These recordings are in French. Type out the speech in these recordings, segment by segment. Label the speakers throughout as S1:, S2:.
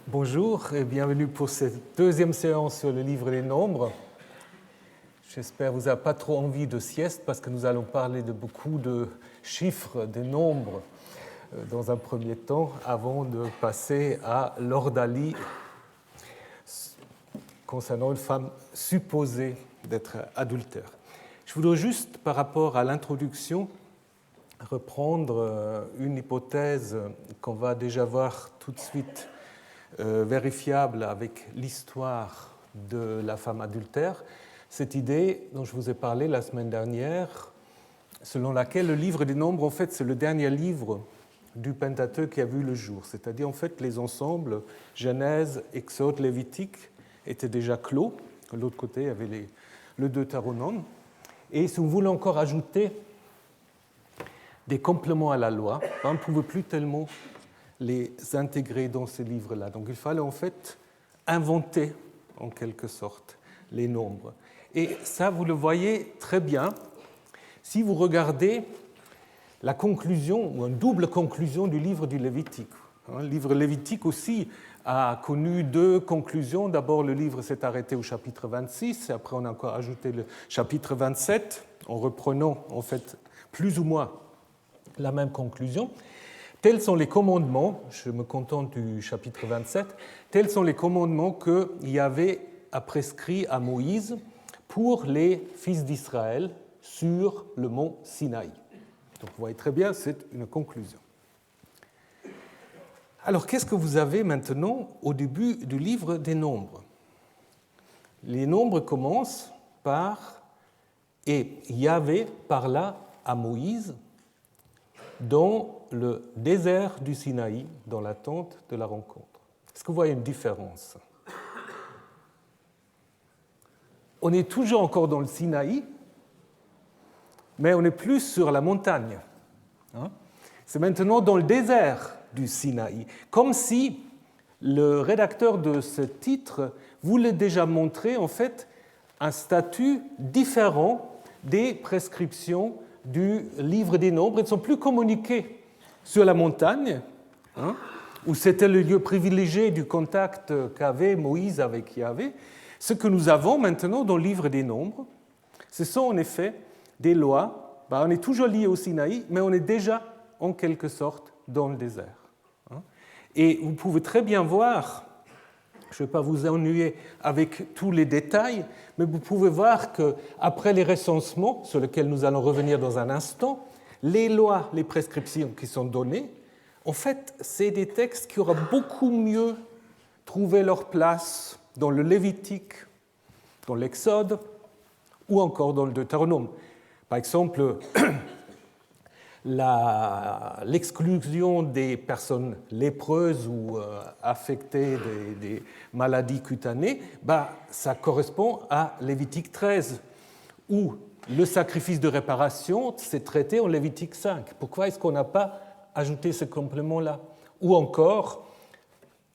S1: Bonjour et bienvenue pour cette deuxième séance sur le livre des nombres. J'espère que vous n'avez pas trop envie de sieste parce que nous allons parler de beaucoup de chiffres, des nombres dans un premier temps avant de passer à l'ordalie concernant une femme supposée d'être adultère. Je voudrais juste, par rapport à l'introduction, reprendre une hypothèse qu'on va déjà voir tout de suite vérifiable avec l'histoire de la femme adultère, cette idée dont je vous ai parlé la semaine dernière, selon laquelle le livre des nombres, en fait, c'est le dernier livre du Pentateuque qui a vu le jour. C'est-à-dire, en fait, les ensembles Genèse, Exode, Lévitique étaient déjà clos. De l'autre côté, il y avait le Deutéronome. Et si vous voulez encore ajouter des compléments à la loi, on ne pouvait plus tellement les intégrer dans ces livres-là. Donc il fallait en fait inventer, en quelque sorte, les nombres. Et ça, vous le voyez très bien si vous regardez la conclusion, ou une double conclusion du livre du Lévitique. Le livre lévitique aussi a connu deux conclusions. D'abord, le livre s'est arrêté au chapitre 26, et après on a encore ajouté le chapitre 27, en reprenant en fait plus ou moins la même conclusion. Tels sont les commandements, je me contente du chapitre 27, tels sont les commandements que Yahvé a prescrits à Moïse pour les fils d'Israël sur le mont Sinaï. Donc vous voyez très bien, c'est une conclusion. Alors qu'est-ce que vous avez maintenant au début du livre des nombres? Les nombres commencent par « Et Yahvé parla à Moïse dans le désert du Sinaï, dans la tente de la rencontre. » Est-ce que vous voyez une différence? On est toujours encore dans le Sinaï, mais on n'est plus sur la montagne. C'est maintenant dans le désert du Sinaï, comme si le rédacteur de ce titre voulait déjà montrer en fait un statut différent des prescriptions du livre des nombres. Ils ne sont plus communiqués sur la montagne, où c'était le lieu privilégié du contact qu'avait Moïse avec Yahvé. Ce que nous avons maintenant dans le livre des nombres, ce sont en effet des lois. On est toujours lié au Sinaï, mais on est déjà en quelque sorte dans le désert. Et vous pouvez très bien voir, je ne vais pas vous ennuyer avec tous les détails, mais vous pouvez voir qu'après les recensements, sur lesquels nous allons revenir dans un instant, les lois, les prescriptions qui sont données, en fait, c'est des textes qui auraient beaucoup mieux trouvé leur place dans le Lévitique, dans l'Exode ou encore dans le Deutéronome. Par exemple, l'exclusion des personnes lépreuses ou affectées des maladies cutanées, ça correspond à Lévitique 13, où le sacrifice de réparation s'est traité en Lévitique 5. Pourquoi est-ce qu'on n'a pas ajouté ce complément-là? Ou encore,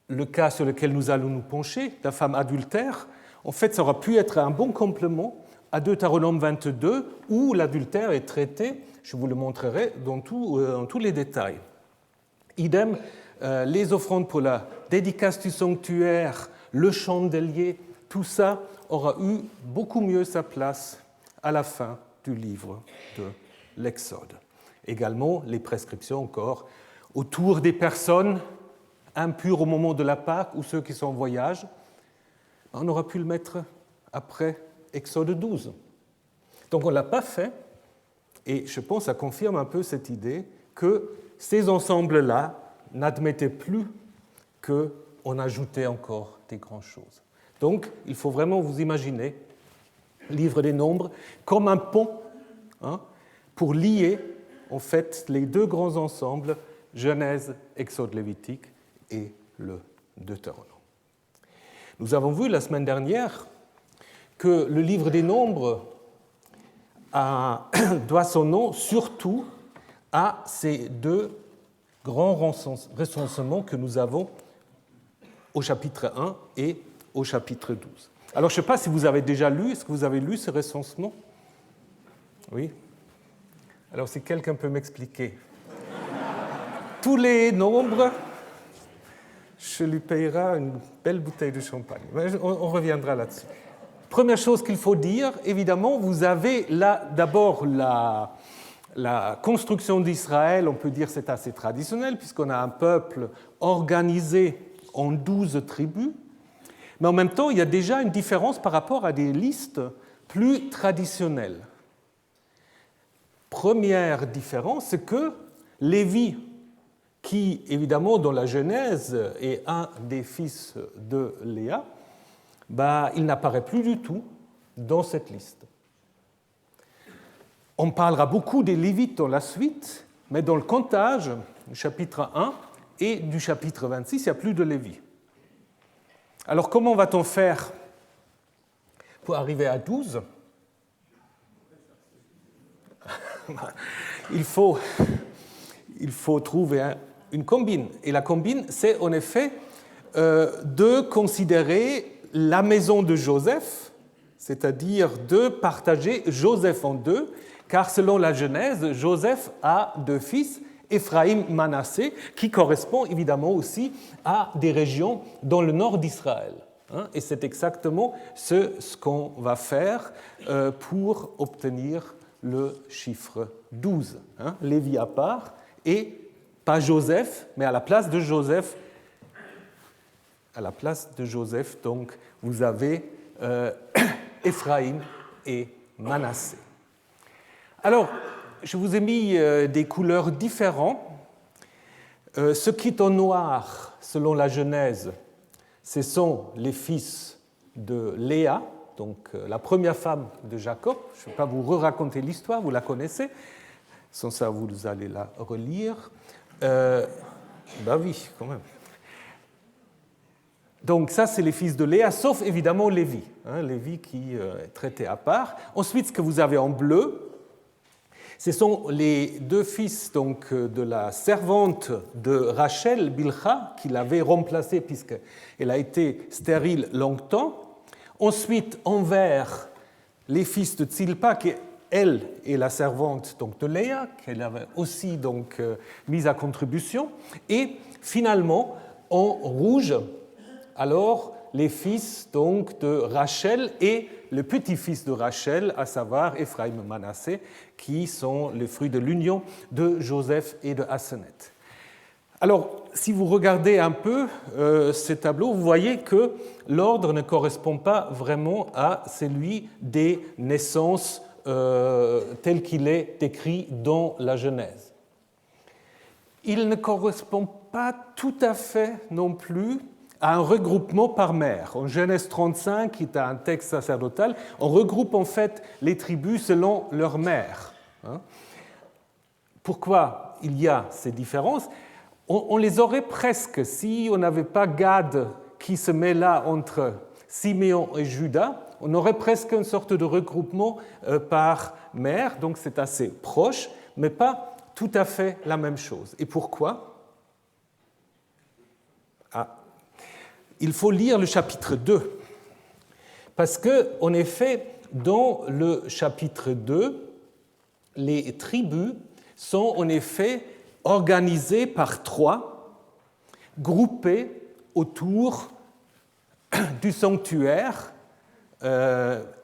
S1: le cas sur lequel nous allons nous pencher, la femme adultère, en fait, ça aurait pu être un bon complément à Deutéronome 22, où l'adultère est traité, je vous le montrerai, dans tous les détails. Idem, les offrandes pour la dédicace du sanctuaire, le chandelier, tout ça aura eu beaucoup mieux sa place à la fin du livre de l'Exode. Également, les prescriptions encore autour des personnes impures au moment de la Pâque ou ceux qui sont en voyage, on aura pu le mettre après Exode 12. Donc on ne l'a pas fait, et je pense que ça confirme un peu cette idée que ces ensembles-là n'admettaient plus qu'on ajoutait encore des grandes choses. Donc il faut vraiment vous imaginer le livre des nombres comme un pont pour lier en fait les deux grands ensembles, Genèse, Exode, Lévitique et le Deutéronome. Nous avons vu la semaine dernière que le livre des nombres doit son nom surtout à ces deux grands recensements que nous avons au chapitre 1 et au chapitre 12. Alors, je ne sais pas si vous avez déjà lu, est-ce que vous avez lu ce recensement? Oui? Alors, si quelqu'un peut m'expliquer. Tous les nombres je lui payerai une belle bouteille de champagne. Mais on reviendra là-dessus. Première chose qu'il faut dire, évidemment, vous avez là d'abord la construction d'Israël, on peut dire que c'est assez traditionnel, puisqu'on a un peuple organisé en 12 tribus, mais en même temps, il y a déjà une différence par rapport à des listes plus traditionnelles. Première différence, c'est que Lévi, qui, évidemment, dans la Genèse, est un des fils de Léa, il n'apparaît plus du tout dans cette liste. On parlera beaucoup des Lévites dans la suite, mais dans le comptage du chapitre 1 et du chapitre 26, il n'y a plus de Lévi. Alors, comment va-t-on faire pour arriver à 12 ? Il faut trouver une combine. Et la combine, c'est en effet de considérer la maison de Joseph, c'est-à-dire de partager Joseph en deux, car selon la Genèse, Joseph a 2 fils, Éphraïm, Manassé, qui correspond évidemment aussi à des régions dans le nord d'Israël. Et c'est exactement ce qu'on va faire pour obtenir le chiffre 12. Lévi à part, et pas Joseph, mais à la place de Joseph, donc, vous avez Éphraïm et Manassé. Alors, je vous ai mis des couleurs différentes. Ce qui est en noir, selon la Genèse, ce sont les fils de Léa, donc la première femme de Jacob. Je ne vais pas vous raconter l'histoire, vous la connaissez. Sans ça, vous allez la relire. Oui, quand même. Donc ça, c'est les fils de Léa, sauf évidemment Lévi. Lévi qui est traité à part. Ensuite, ce que vous avez en bleu, ce sont les 2 fils donc, de la servante de Rachel, Bilha, qui l'avait remplacée puisqu'elle a été stérile longtemps. Ensuite, en vert, les fils de Tzilpa, qui elle est la servante donc, de Léa, qu'elle avait aussi donc, mise à contribution. Et finalement, en rouge, alors les fils donc, de Rachel et le petit-fils de Rachel, à savoir Éphraïm et Manassé, qui sont les fruits de l'union de Joseph et de Asenath. Alors, si vous regardez un peu ces tableaux, vous voyez que l'ordre ne correspond pas vraiment à celui des naissances tel qu'il est décrit dans la Genèse. Il ne correspond pas tout à fait non plus à un regroupement par mère. En Genèse 35, qui est un texte sacerdotal, on regroupe en fait les tribus selon leur mère. Pourquoi il y a ces différences ? On les aurait presque si on n'avait pas Gad qui se met là entre Siméon et Juda. On aurait presque une sorte de regroupement par mère, donc c'est assez proche, mais pas tout à fait la même chose. Et pourquoi ? Il faut lire le chapitre 2, parce que, en effet, dans le chapitre 2, les tribus sont en effet organisées par 3, groupées autour du sanctuaire,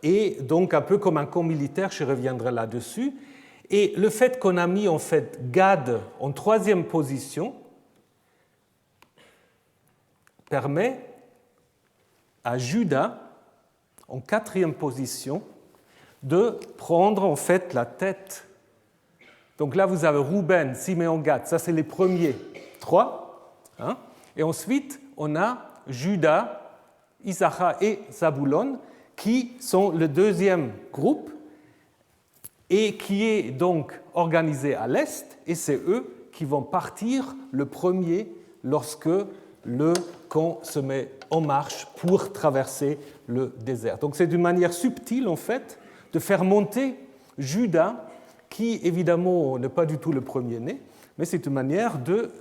S1: et donc un peu comme un camp militaire, je reviendrai là-dessus. Et le fait qu'on a mis en fait Gad en 3e position permet à Juda, en 4e position, de prendre en fait la tête. Donc là, vous avez Rouben, Siméon, Gad, ça c'est les premiers 3. Et ensuite, on a Juda, Issachar et Zabulon, qui sont le 2e groupe et qui est donc organisé à l'est, et c'est eux qui vont partir le premier lorsque le camp se met en marche pour traverser le désert. Donc c'est une manière subtile, en fait, de faire monter Juda, qui évidemment n'est pas du tout le premier-né, mais c'est une manière de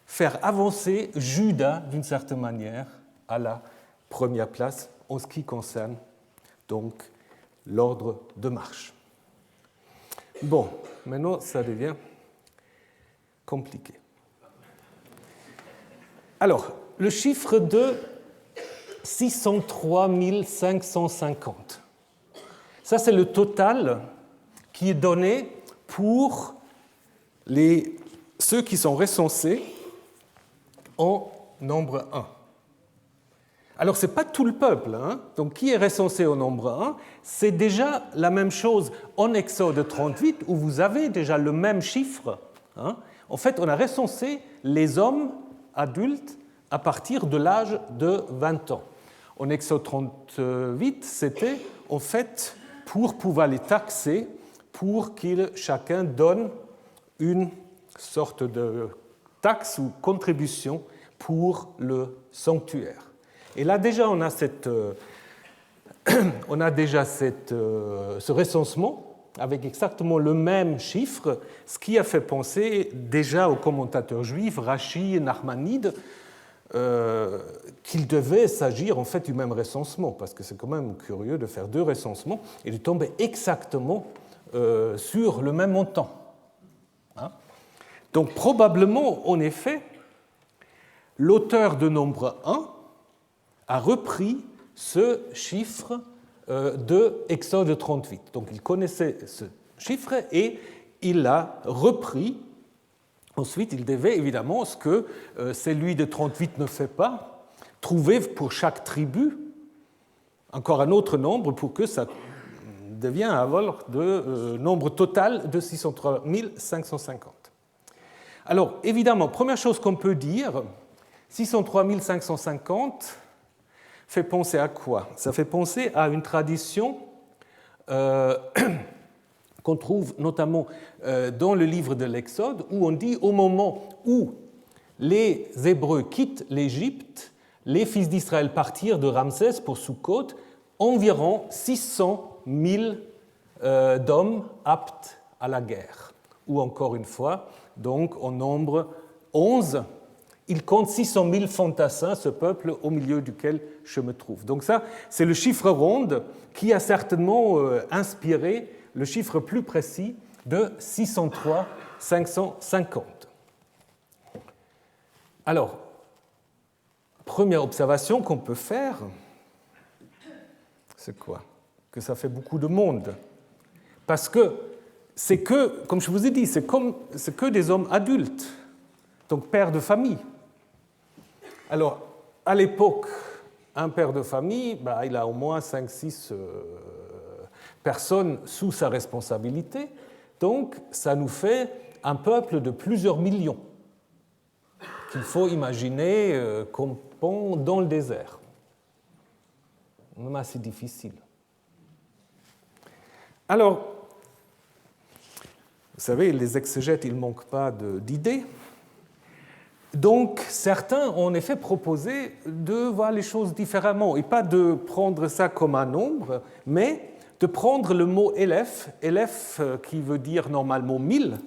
S1: faire avancer Juda, d'une certaine manière, à la première place en ce qui concerne donc l'ordre de marche. Bon, maintenant ça devient compliqué. Alors, le chiffre de 603 550. Ça, c'est le total qui est donné pour ceux qui sont recensés en nombre 1. Alors, ce n'est pas tout le peuple. Donc, qui est recensé au nombre 1, c'est déjà la même chose en Exode 38, où vous avez déjà le même chiffre. En fait, on a recensé les hommes adultes à partir de l'âge de 20 ans. En Exode 38, c'était en fait pour pouvoir les taxer, pour qu'ils chacun donne une sorte de taxe ou contribution pour le sanctuaire. Et là, déjà, on a déjà ce recensement avec exactement le même chiffre, ce qui a fait penser déjà aux commentateurs juifs, Rachi et Nachmanide, qu'il devait s'agir en fait du même recensement, parce que c'est quand même curieux de faire deux recensements et de tomber exactement sur le même montant. Donc probablement, en effet, l'auteur de nombre 1 a repris ce chiffre de Exode 38. Donc il connaissait ce chiffre et il l'a repris. Ensuite, il devait évidemment, ce que celui de 38 ne fait pas, trouver pour chaque tribu encore un autre nombre pour que ça devienne un nombre total de 603 550. Alors, évidemment, première chose qu'on peut dire, 603 550 fait penser à quoi? Ça fait penser à une tradition qu'on trouve notamment dans le livre de l'Exode, où on dit au moment où les Hébreux quittent l'Égypte, les fils d'Israël partirent de Ramsès pour Sukkot, environ 600 000 d'hommes aptes à la guerre. Ou encore une fois, donc en nombre 11, il compte 600 000 fantassins, ce peuple au milieu duquel je me trouve. Donc ça, c'est le chiffre rond qui a certainement inspiré le chiffre plus précis de 603 550. Alors, première observation qu'on peut faire, c'est quoi? Que ça fait beaucoup de monde. Parce que c'est que, comme je vous ai dit, c'est que des hommes adultes, donc pères de famille. Alors, à l'époque, un père de famille, il a au moins 5-6 personnes sous sa responsabilité, donc ça nous fait un peuple de plusieurs millions qu'il faut imaginer campant dans le désert. Même assez difficile. Alors, vous savez, les exégètes, ils ne manquent pas d'idées. Donc, certains ont en effet proposé de voir les choses différemment, et pas de prendre ça comme un nombre, mais de prendre le mot élève, qui veut dire normalement 1000.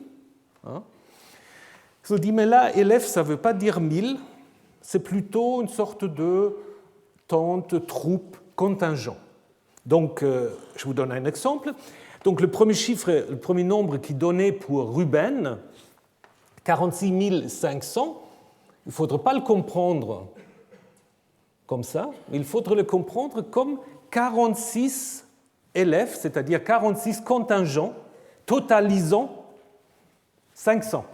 S1: Ils ont dit, mais là, élève, ça ne veut pas dire 1000, c'est plutôt une sorte de tente, troupe, contingent. Donc, je vous donne un exemple. Donc, le premier nombre qui donnait pour Ruben, 46 500, il ne faudrait pas le comprendre comme ça, mais il faudrait le comprendre comme 46 élèves, c'est-à-dire 46 contingents totalisant 500.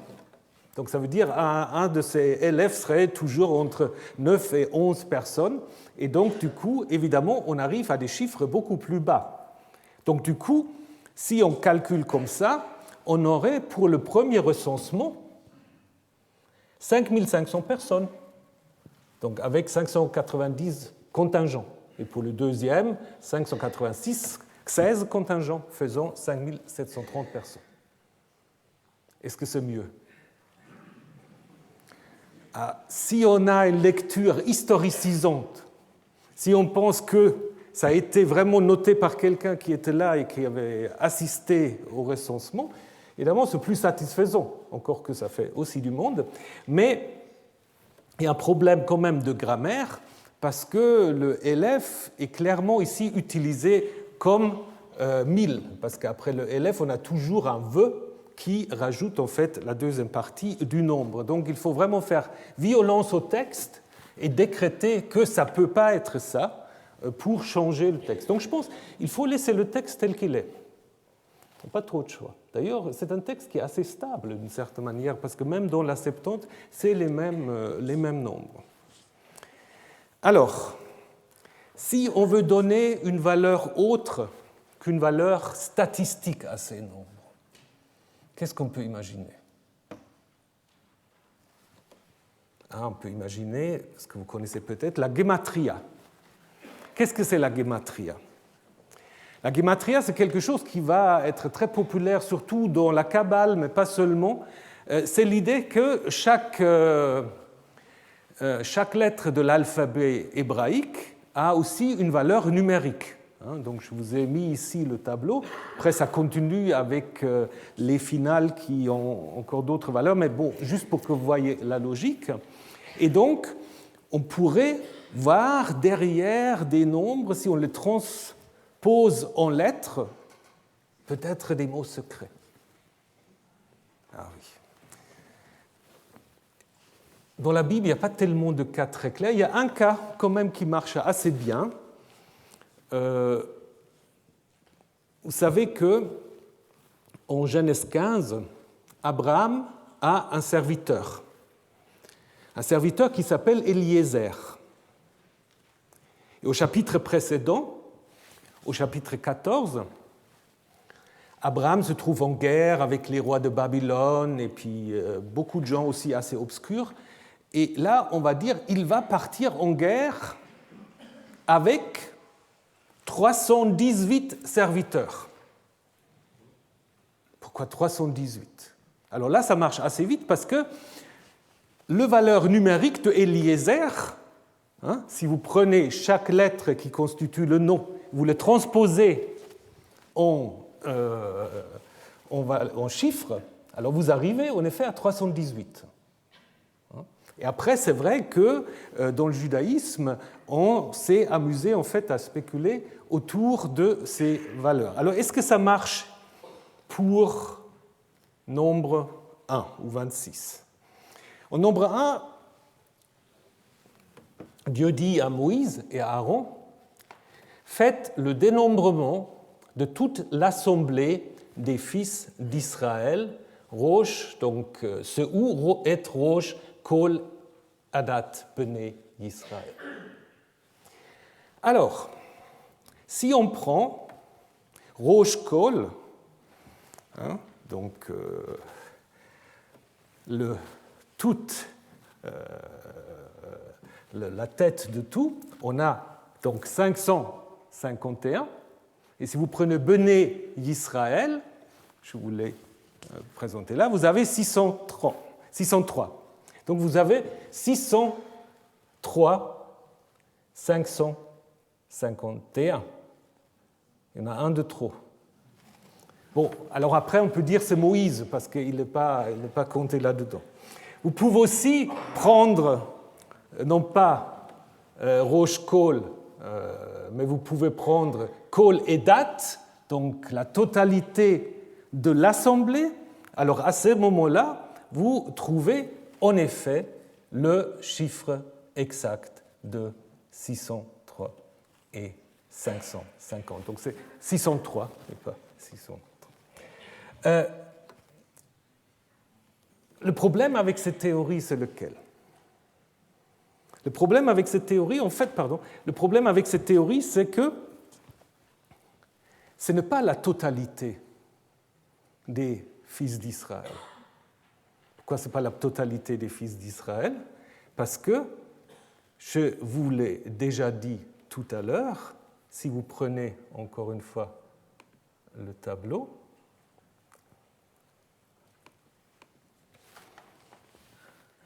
S1: Donc ça veut dire un de ces élèves serait toujours entre 9 et 11 personnes, et donc du coup, évidemment, on arrive à des chiffres beaucoup plus bas. Donc du coup, si on calcule comme ça, on aurait pour le premier recensement 5500 personnes, donc avec 590 contingents. Et pour le deuxième, 586, 16 contingents, faisant 5730 personnes. Est-ce que c'est mieux? Si on a une lecture historicisante, si on pense que ça a été vraiment noté par quelqu'un qui était là et qui avait assisté au recensement, évidemment, c'est plus satisfaisant, encore que ça fait aussi du monde, mais il y a un problème quand même de grammaire, parce que le élève est clairement ici utilisé comme 1000, parce qu'après le élève, on a toujours un vœu qui rajoute en fait la deuxième partie du nombre. Donc il faut vraiment faire violence au texte et décréter que ça ne peut pas être ça pour changer le texte. Donc je pense qu'il faut laisser le texte tel qu'il est. Pas trop de choix. D'ailleurs, c'est un texte qui est assez stable d'une certaine manière, parce que même dans la Septante, c'est les mêmes nombres. Alors, si on veut donner une valeur autre qu'une valeur statistique à ces nombres, qu'est-ce qu'on peut imaginer? On peut imaginer, ce que vous connaissez peut-être, la gematria. Qu'est-ce que c'est la gematria? La gematria, c'est quelque chose qui va être très populaire, surtout dans la Kabbale, mais pas seulement. C'est l'idée que chaque lettre de l'alphabet hébraïque a aussi une valeur numérique. Donc, je vous ai mis ici le tableau. Après, ça continue avec les finales qui ont encore d'autres valeurs, mais bon, juste pour que vous voyez la logique. Et donc, on pourrait voir derrière des nombres, si on les transpose en lettres, peut-être des mots secrets. Ah oui. Dans la Bible, il n'y a pas tellement de cas très clairs. Il y a un cas quand même qui marche assez bien. Vous savez que en Genèse 15, Abraham a un serviteur qui s'appelle Eliezer. Et au chapitre précédent, au chapitre 14, Abraham se trouve en guerre avec les rois de Babylone et puis beaucoup de gens aussi assez obscurs. Et là, on va dire, il va partir en guerre avec 318 serviteurs. Pourquoi 318? Alors là, ça marche assez vite parce que le valeur numérique de Eliezer, si vous prenez chaque lettre qui constitue le nom, vous le transposez en chiffres, alors vous arrivez en effet à 318. Et après, c'est vrai que dans le judaïsme, on s'est amusé en fait à spéculer autour de ces valeurs. Alors, est-ce que ça marche pour nombre 1 ou 26? Au nombre 1, Dieu dit à Moïse et à Aaron, faites le dénombrement de toute l'assemblée des fils d'Israël, Rosh, donc ce ou et Rosh, Kol, Adat, Bnei, Israël. Alors, si on prend Rosh, Kol, donc la tête de tout, on a donc 551. Et si vous prenez Bnei Israël, je vous l'ai présenté là, vous avez 603. Donc vous avez 603, 551. Il y en a un de trop. Bon, alors après, on peut dire c'est Moïse, parce qu'il n'est pas compté là-dedans. Vous pouvez aussi prendre, non pas Rosh Kol, mais vous pouvez prendre Kol et date, donc la totalité de l'assemblée. Alors à ce moment-là, vous trouvez en effet le chiffre exact de 603 et 550. Donc c'est 603 et pas 603. Le problème avec cette théorie, c'est lequel? Le problème avec cette théorie, c'est que ce n'est pas la totalité des fils d'Israël. Pourquoi ce n'est pas la totalité des fils d'Israël? Parce que, je vous l'ai déjà dit tout à l'heure, si vous prenez encore une fois le tableau,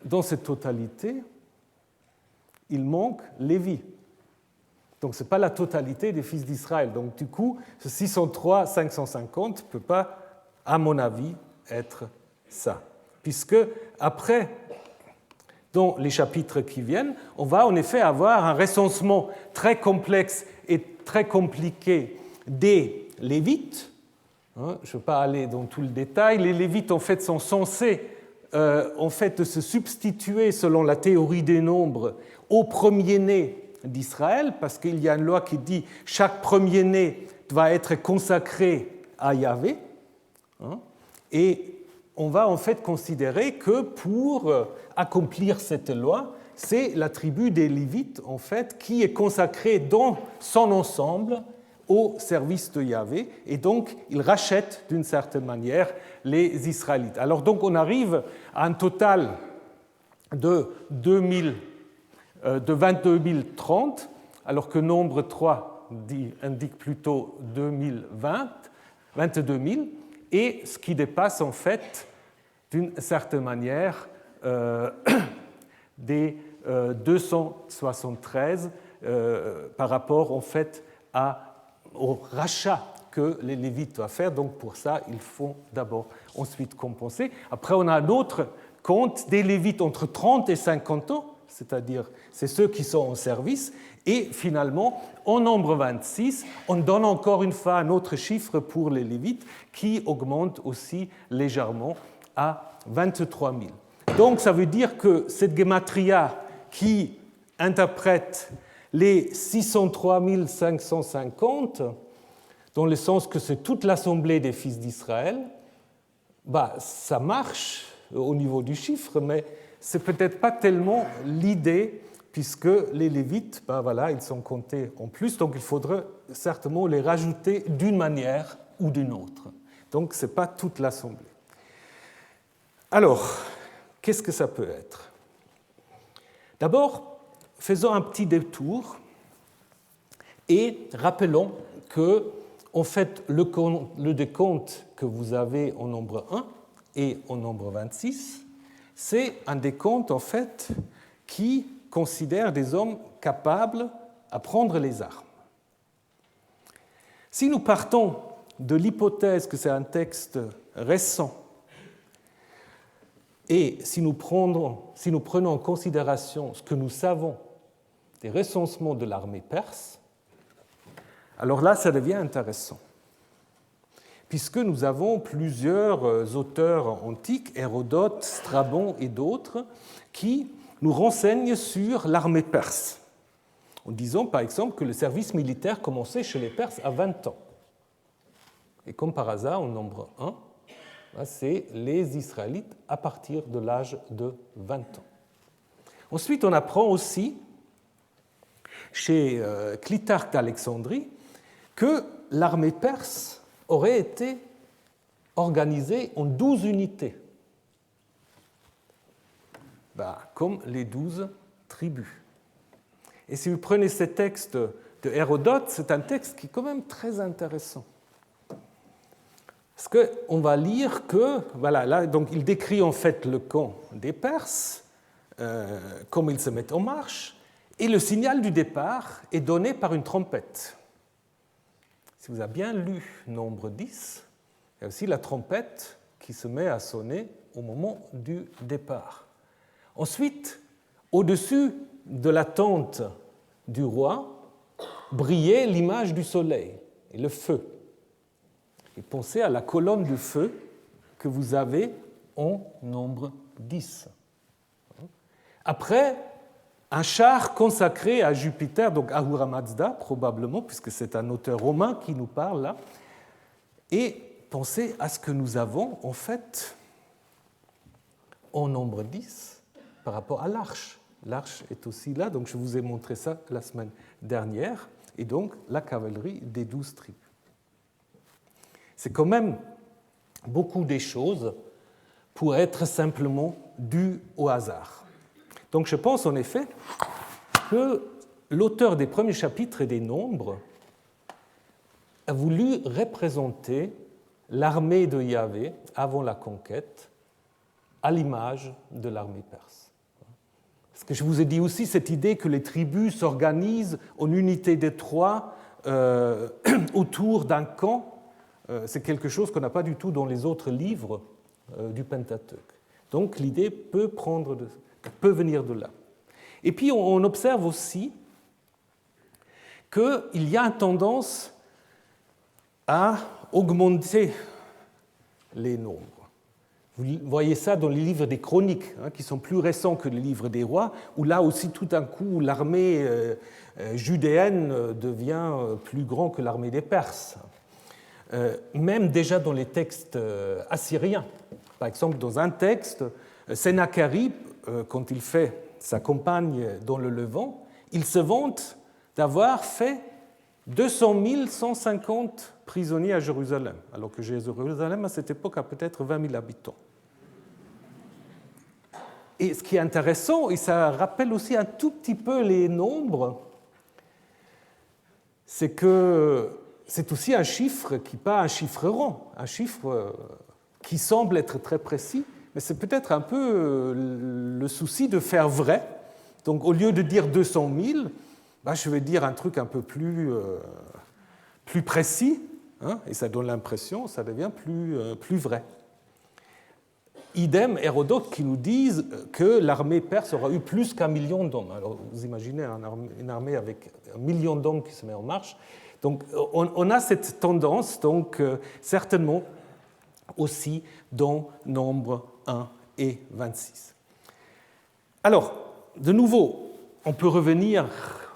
S1: dans cette totalité, il manque Lévi. Donc ce n'est pas la totalité des fils d'Israël. Donc du coup, ce 603, 550 ne peut pas, à mon avis, être ça. Puisque après, dans les chapitres qui viennent, on va en effet avoir un recensement très complexe et très compliqué des Lévites. Je ne vais pas aller dans tout le détail. Les Lévites, en fait, sont censés se substituer, selon la théorie des nombres, au premier-né d'Israël, parce qu'il y a une loi qui dit chaque premier-né doit être consacré à Yahvé. Et on va en fait considérer que pour accomplir cette loi, c'est la tribu des Lévites en fait qui est consacrée dans son ensemble au service de Yahvé, et donc il rachète d'une certaine manière les Israélites. Alors donc on arrive à un total de 22 030, alors que nombre 3 indique plutôt 22 000, et ce qui dépasse en fait d'une certaine manière des 273 par rapport en fait au rachat que les Lévites doivent faire. Donc pour ça, il faut d'abord ensuite compenser. Après, on a un autre compte des Lévites entre 30 et 50 ans, c'est-à-dire c'est ceux qui sont en service. Et finalement, en nombre 26, on donne encore une fois un autre chiffre pour les Lévites qui augmente aussi légèrement à 23 000. Donc ça veut dire que cette gematria qui interprète les 603 550, dans le sens que c'est toute l'assemblée des fils d'Israël, ça marche au niveau du chiffre, mais ce n'est peut-être pas tellement l'idée, puisque les Lévites, ils sont comptés en plus, donc il faudrait certainement les rajouter d'une manière ou d'une autre. Donc ce n'est pas toute l'assemblée. Alors, qu'est-ce que ça peut être? D'abord, faisons un petit détour et rappelons que, en fait, le décompte que vous avez en nombre 1 et en nombre 26, c'est un décompte, en fait, qui considère des hommes capables à prendre les armes. Si nous partons de l'hypothèse que c'est un texte récent, et si nous prenons en considération ce que nous savons des recensements de l'armée perse, alors là, ça devient intéressant, puisque nous avons plusieurs auteurs antiques, Hérodote, Strabon et d'autres, qui nous renseignent sur l'armée perse, en disant par exemple que le service militaire commençait chez les Perses à 20 ans. Et comme par hasard, au nombre 1, c'est les Israélites à partir de l'âge de 20 ans. Ensuite, on apprend aussi, chez Clitarque d'Alexandrie, que l'armée perse aurait été organisée en 12 unités, comme les 12 tribus. Et si vous prenez ce texte de Hérodote, c'est un texte qui est quand même très intéressant. Parce qu'on va lire que, là, donc il décrit en fait le camp des Perses, comme ils se mettent en marche, et le signal du départ est donné par une trompette. Si vous avez bien lu nombre 10, il y a aussi la trompette qui se met à sonner au moment du départ. Ensuite, au-dessus de la tente du roi, brillait l'image du soleil et le feu. Et pensez à la colonne de feu que vous avez en nombre 10. Après, un char consacré à Jupiter, donc Ahura Mazda probablement, puisque c'est un auteur romain qui nous parle là. Et pensez à ce que nous avons en fait en nombre 10 par rapport à l'arche. L'arche est aussi là, donc je vous ai montré ça la semaine dernière, et donc la cavalerie des 12 tribus. C'est quand même beaucoup des choses pour être simplement dues au hasard. Donc je pense en effet que l'auteur des premiers chapitres et des Nombres a voulu représenter l'armée de Yahvé avant la conquête à l'image de l'armée perse. Parce que je vous ai dit aussi cette idée que les tribus s'organisent en unités de trois autour d'un camp. C'est quelque chose qu'on n'a pas du tout dans les autres livres du Pentateuque. Donc l'idée peut venir de là. Et puis on observe aussi qu'il y a une tendance à augmenter les nombres. Vous voyez ça dans les livres des chroniques, qui sont plus récents que les livres des rois, où là aussi, tout d'un coup, l'armée judéenne devient plus grande que l'armée des Perses. Même déjà dans les textes assyriens. Par exemple, dans un texte, Sennacherib, quand il fait sa campagne dans le Levant, il se vante d'avoir fait 200 150 prisonniers à Jérusalem, alors que Jérusalem, à cette époque, a peut-être 20 000 habitants. Et ce qui est intéressant, et ça rappelle aussi un tout petit peu les nombres, c'est que c'est aussi un chiffre qui n'est pas un chiffre rond, un chiffre qui semble être très précis, mais c'est peut-être un peu le souci de faire vrai. Donc au lieu de dire 200 000, je vais dire un truc un peu plus précis, et ça donne l'impression, ça devient plus vrai. Idem Hérodote qui nous disent que l'armée perse aura eu plus qu'1 million d'hommes. Alors vous imaginez une armée avec 1 million d'hommes qui se met en marche. Donc on a cette tendance, donc certainement aussi dans Nombre 1 et 26. Alors, de nouveau, on peut revenir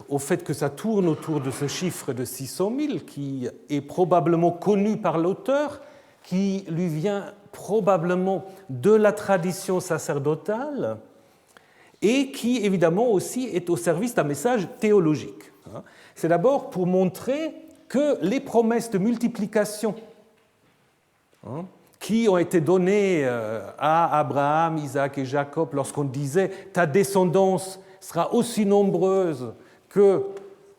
S1: au fait que ça tourne autour de ce chiffre de 600 000 qui est probablement connu par l'auteur, qui lui vient probablement de la tradition sacerdotale et qui, évidemment, aussi est au service d'un message théologique. C'est d'abord pour montrer que les promesses de multiplication qui ont été données à Abraham, Isaac et Jacob lorsqu'on disait « ta descendance sera aussi nombreuse que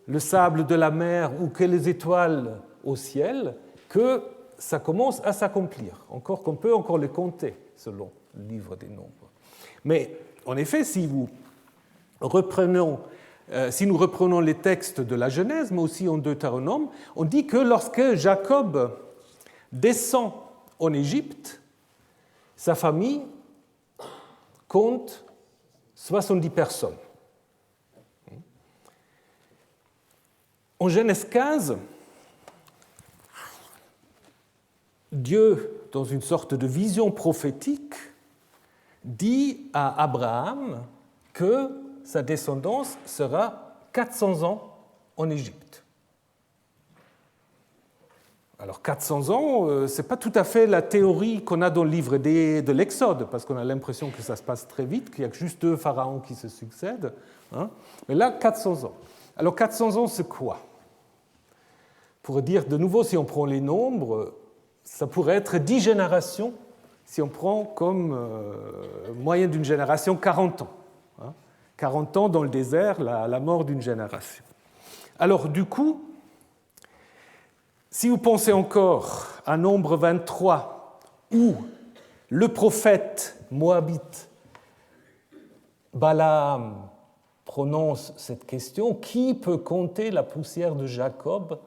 S1: le sable de la mer ou que les étoiles au ciel », que ça commence à s'accomplir, encore qu'on peut encore les compter selon le livre des Nombres. Mais en effet, si nous reprenons les textes de la Genèse, mais aussi en Deutéronome, on dit que lorsque Jacob descend en Égypte, sa famille compte 70 personnes. En Genèse 15, Dieu, dans une sorte de vision prophétique, dit à Abraham que sa descendance sera 400 ans en Égypte. Alors 400 ans, ce n'est pas tout à fait la théorie qu'on a dans le livre de l'Exode, parce qu'on a l'impression que ça se passe très vite, qu'il n'y a juste 2 pharaons qui se succèdent. Mais là, 400 ans. Alors 400 ans, c'est quoi? Pour dire de nouveau, si on prend les nombres, ça pourrait être 10 générations, si on prend comme moyenne d'une génération 40 ans. 40 ans dans le désert, la mort d'une génération. Alors du coup, si vous pensez encore à Nombre 23, où le prophète moabite Balaam prononce cette question, qui peut compter la poussière de Jacob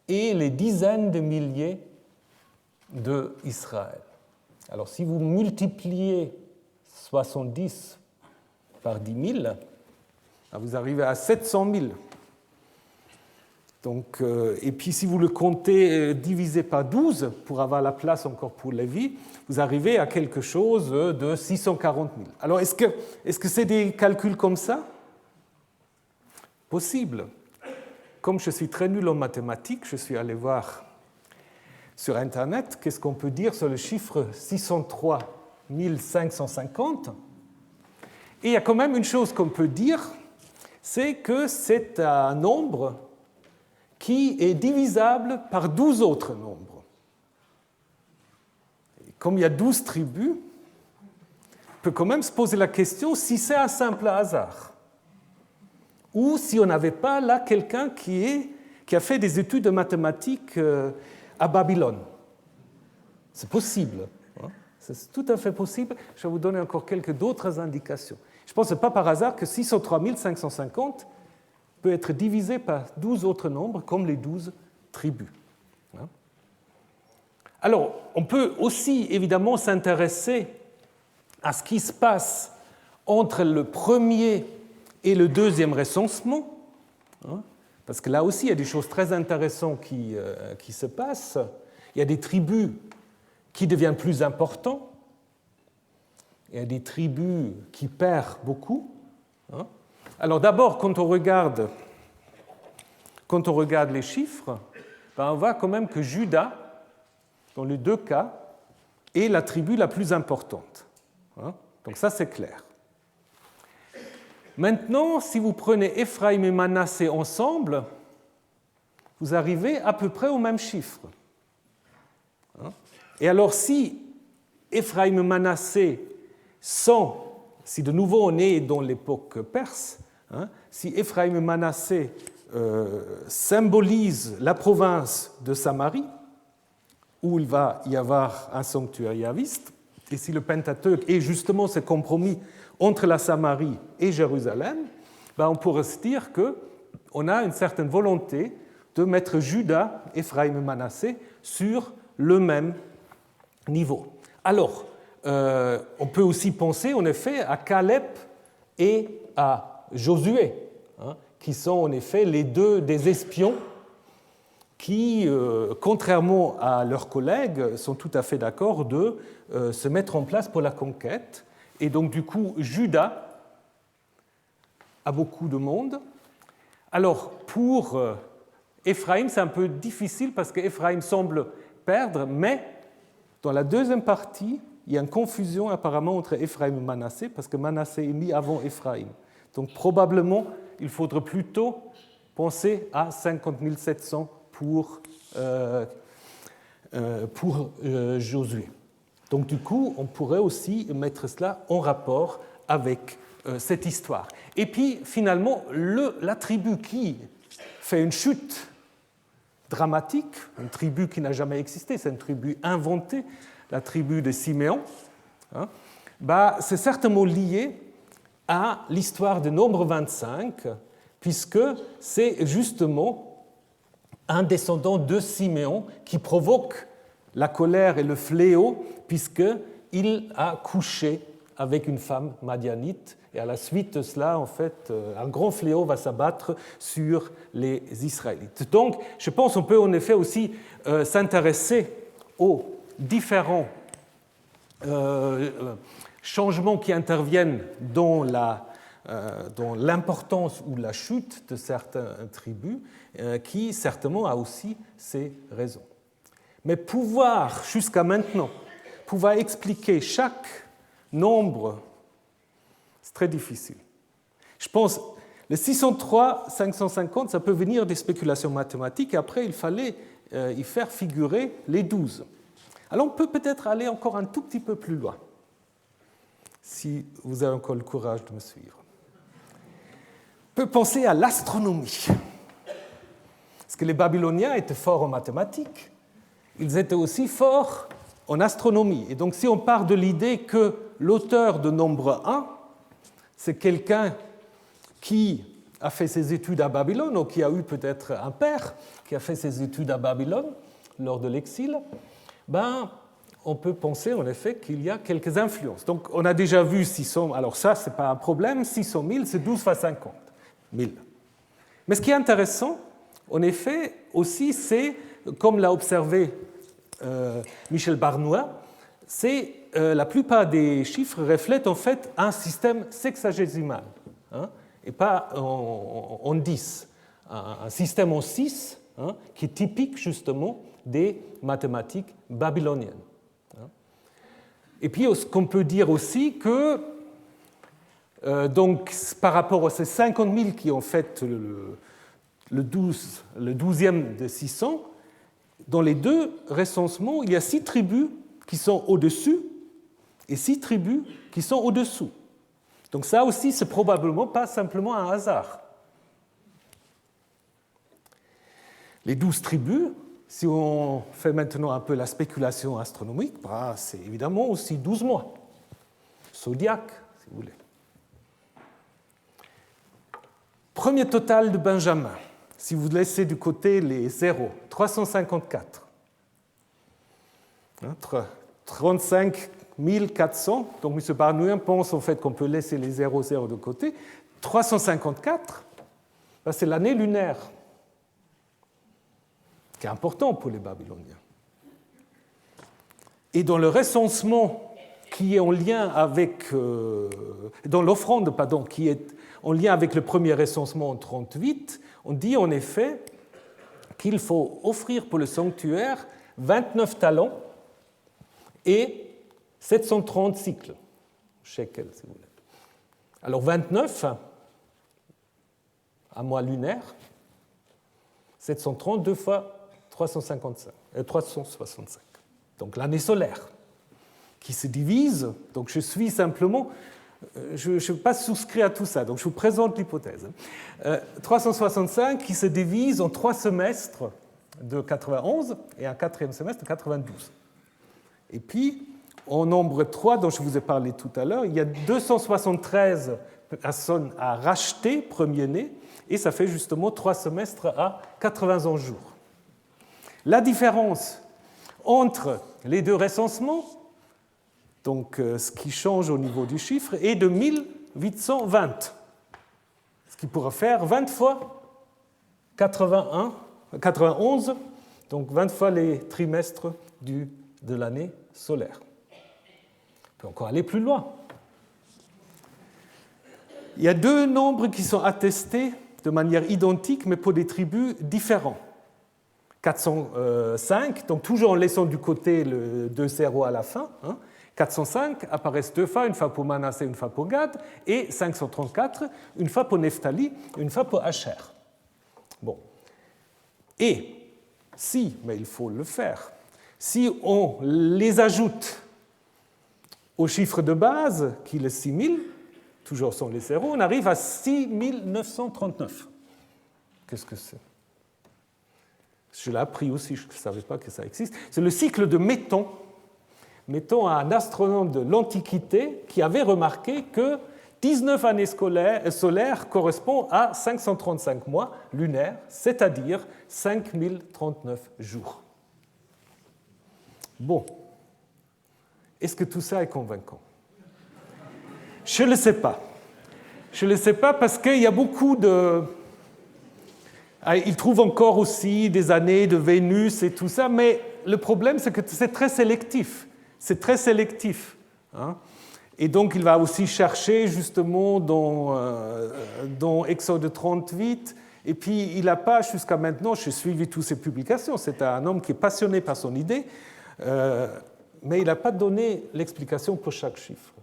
S1: et les dizaines de milliers d'Israël? Alors si vous multipliez 70 par 10 000, vous arrivez à 700 000. Donc, et puis si vous le comptez divisé par 12, pour avoir la place encore pour Lévi, vous arrivez à quelque chose de 640 000. Alors est-ce que c'est des calculs comme ça? Possible. Comme je suis très nul en mathématiques, je suis allé voir sur Internet qu'est-ce qu'on peut dire sur le chiffre 603 550. Et il y a quand même une chose qu'on peut dire, c'est que c'est un nombre qui est divisable par 12 autres nombres. Et comme il y a 12 tribus, on peut quand même se poser la question si c'est un simple hasard, ou si on n'avait pas là quelqu'un qui a fait des études de mathématiques à Babylone. C'est possible. C'est tout à fait possible. Je vais vous donner encore quelques d'autres indications. Je pense que ce n'est pas par hasard que 603 550 peut être divisé par 12 autres nombres, comme les 12 tribus. Alors, on peut aussi évidemment s'intéresser à ce qui se passe entre le premier et le deuxième recensement, parce que là aussi, il y a des choses très intéressantes qui se passent. Il y a des tribus qui deviennent plus importantes, il y a des tribus qui perdent beaucoup. Alors d'abord, quand on regarde les chiffres, on voit quand même que Juda, dans les deux cas, est la tribu la plus importante. Donc ça, c'est clair. Maintenant, si vous prenez Éphraïm et Manassé ensemble, vous arrivez à peu près au même chiffre. Et alors, si Éphraïm et Manassé sont, si de nouveau on est dans l'époque perse, si Éphraïm et Manassé symbolisent la province de Samarie, où il va y avoir un sanctuaire yahviste, et si le Pentateuque est justement ce compromis entre la Samarie et Jérusalem, on pourrait se dire qu'on a une certaine volonté de mettre Juda, Éphraïm et Manassé sur le même niveau. Alors, on peut aussi penser en effet à Caleb et à Josué, qui sont en effet les deux des espions qui, contrairement à leurs collègues, sont tout à fait d'accord de se mettre en place pour la conquête. Et donc, du coup, Juda a beaucoup de monde. Alors, pour Éphraïm, c'est un peu difficile parce qu'Éphraïm semble perdre, mais dans la deuxième partie, il y a une confusion apparemment entre Éphraïm et Manassé, parce que Manassé est mis avant Éphraïm. Donc, probablement, il faudrait plutôt penser à 50 700 pour Josué. Donc du coup, on pourrait aussi mettre cela en rapport avec cette histoire. Et puis finalement, la tribu qui fait une chute dramatique, une tribu qui n'a jamais existé, c'est une tribu inventée, la tribu de Siméon, c'est certainement lié à l'histoire de Nombre 25, puisque c'est justement un descendant de Siméon qui provoque la colère et le fléau, puisqu'il a couché avec une femme madianite. Et à la suite de cela, en fait, un grand fléau va s'abattre sur les Israélites. Donc, je pense qu'on peut en effet aussi s'intéresser aux différents changements qui interviennent dans l'importance ou la chute de certaines tribus, qui certainement a aussi ses raisons. Mais jusqu'à maintenant, pouvoir expliquer chaque nombre, c'est très difficile. Je pense le 603, 550, ça peut venir des spéculations mathématiques, et après il fallait y faire figurer les 12. Alors on peut peut-être aller encore un tout petit peu plus loin, si vous avez encore le courage de me suivre. On peut penser à l'astronomie. Parce que les Babyloniens étaient forts en mathématiques, ils étaient aussi forts en astronomie. Et donc si on part de l'idée que l'auteur de Nombre 1, c'est quelqu'un qui a fait ses études à Babylone, ou qui a eu peut-être un père qui a fait ses études à Babylone lors de l'exil, on peut penser en effet qu'il y a quelques influences. Donc on a déjà vu 600, alors ça, ce n'est pas un problème, 600 000, c'est 12 fois 50 000. Mais ce qui est intéressant, en effet, aussi, c'est, comme l'a observé Michel Barnois, c'est la plupart des chiffres reflètent en fait un système sexagésimal, et pas en 10. Un système en 6, qui est typique justement des mathématiques babyloniennes. Et puis, qu'on peut dire aussi que, donc, par rapport à ces 50 000 qui ont fait le 12e de 600, dans les deux recensements, il y a 6 tribus qui sont au-dessus et 6 tribus qui sont au-dessous. Donc ça aussi, c'est probablement pas simplement un hasard. Les 12 tribus, si on fait maintenant un peu la spéculation astronomique, c'est évidemment aussi 12 mois. Zodiaque, si vous voulez. Premier total de Benjamin, si vous laissez de côté les zéros, 354. 35 400, donc M. Barnouin pense en fait qu'on peut laisser les 0 de côté. 354, c'est l'année lunaire, qui est important pour les Babyloniens. Et dans le recensement qui est en lien avec, dans l'offrande, pardon, qui est en lien avec le premier recensement en 1938, on dit en effet qu'il faut offrir pour le sanctuaire 29 talents et 730 cycles, shekels si vous voulez. Alors 29, à mois lunaire, 730, 2 fois 365. Donc l'année solaire, qui se divise, donc je suis simplement, je ne suis pas souscrit à tout ça, donc je vous présente l'hypothèse. 365 qui se divise en 3 semestres de 91 et un 4e semestre de 92. Et puis, en nombre 3, dont je vous ai parlé tout à l'heure, il y a 273 personnes à racheter, premier-né, et ça fait justement 3 semestres à 81 jours. La différence entre les deux recensements, donc ce qui change au niveau du chiffre, est de 1820, ce qui pourrait faire 20 fois 91, donc 20 fois les trimestres de l'année solaire. On peut encore aller plus loin. Il y a 2 nombres qui sont attestés de manière identique, mais pour des tribus différents. 405, donc toujours en laissant du côté le 2-0 à la fin, 405 apparaissent 2 fois, une fois pour Manassé, une fois pour Gad, et 534, une fois pour Nephtali, une fois pour Asher. Bon. Et si, mais il faut le faire, si on les ajoute au chiffre de base, qui est le 6000, toujours sans les zéros, on arrive à 6939. Qu'est-ce que c'est? Je l'ai appris aussi, je ne savais pas que ça existe. C'est le cycle de Méton. Méton, un astronome de l'Antiquité, qui avait remarqué que 19 années solaires correspondent à 535 mois lunaires, c'est-à-dire 5039 jours. Bon. Est-ce que tout ça est convaincant? Je ne le sais pas. Je ne le sais pas parce qu'il y a beaucoup de... Il trouve encore aussi des années de Vénus et tout ça, mais le problème, c'est que c'est très sélectif. C'est très sélectif. Et donc, il va aussi chercher, justement, dans Exode 38, et puis il n'a pas, jusqu'à maintenant, j'ai suivi toutes ses publications, c'est un homme qui est passionné par son idée, mais il n'a pas donné l'explication pour chaque chiffre.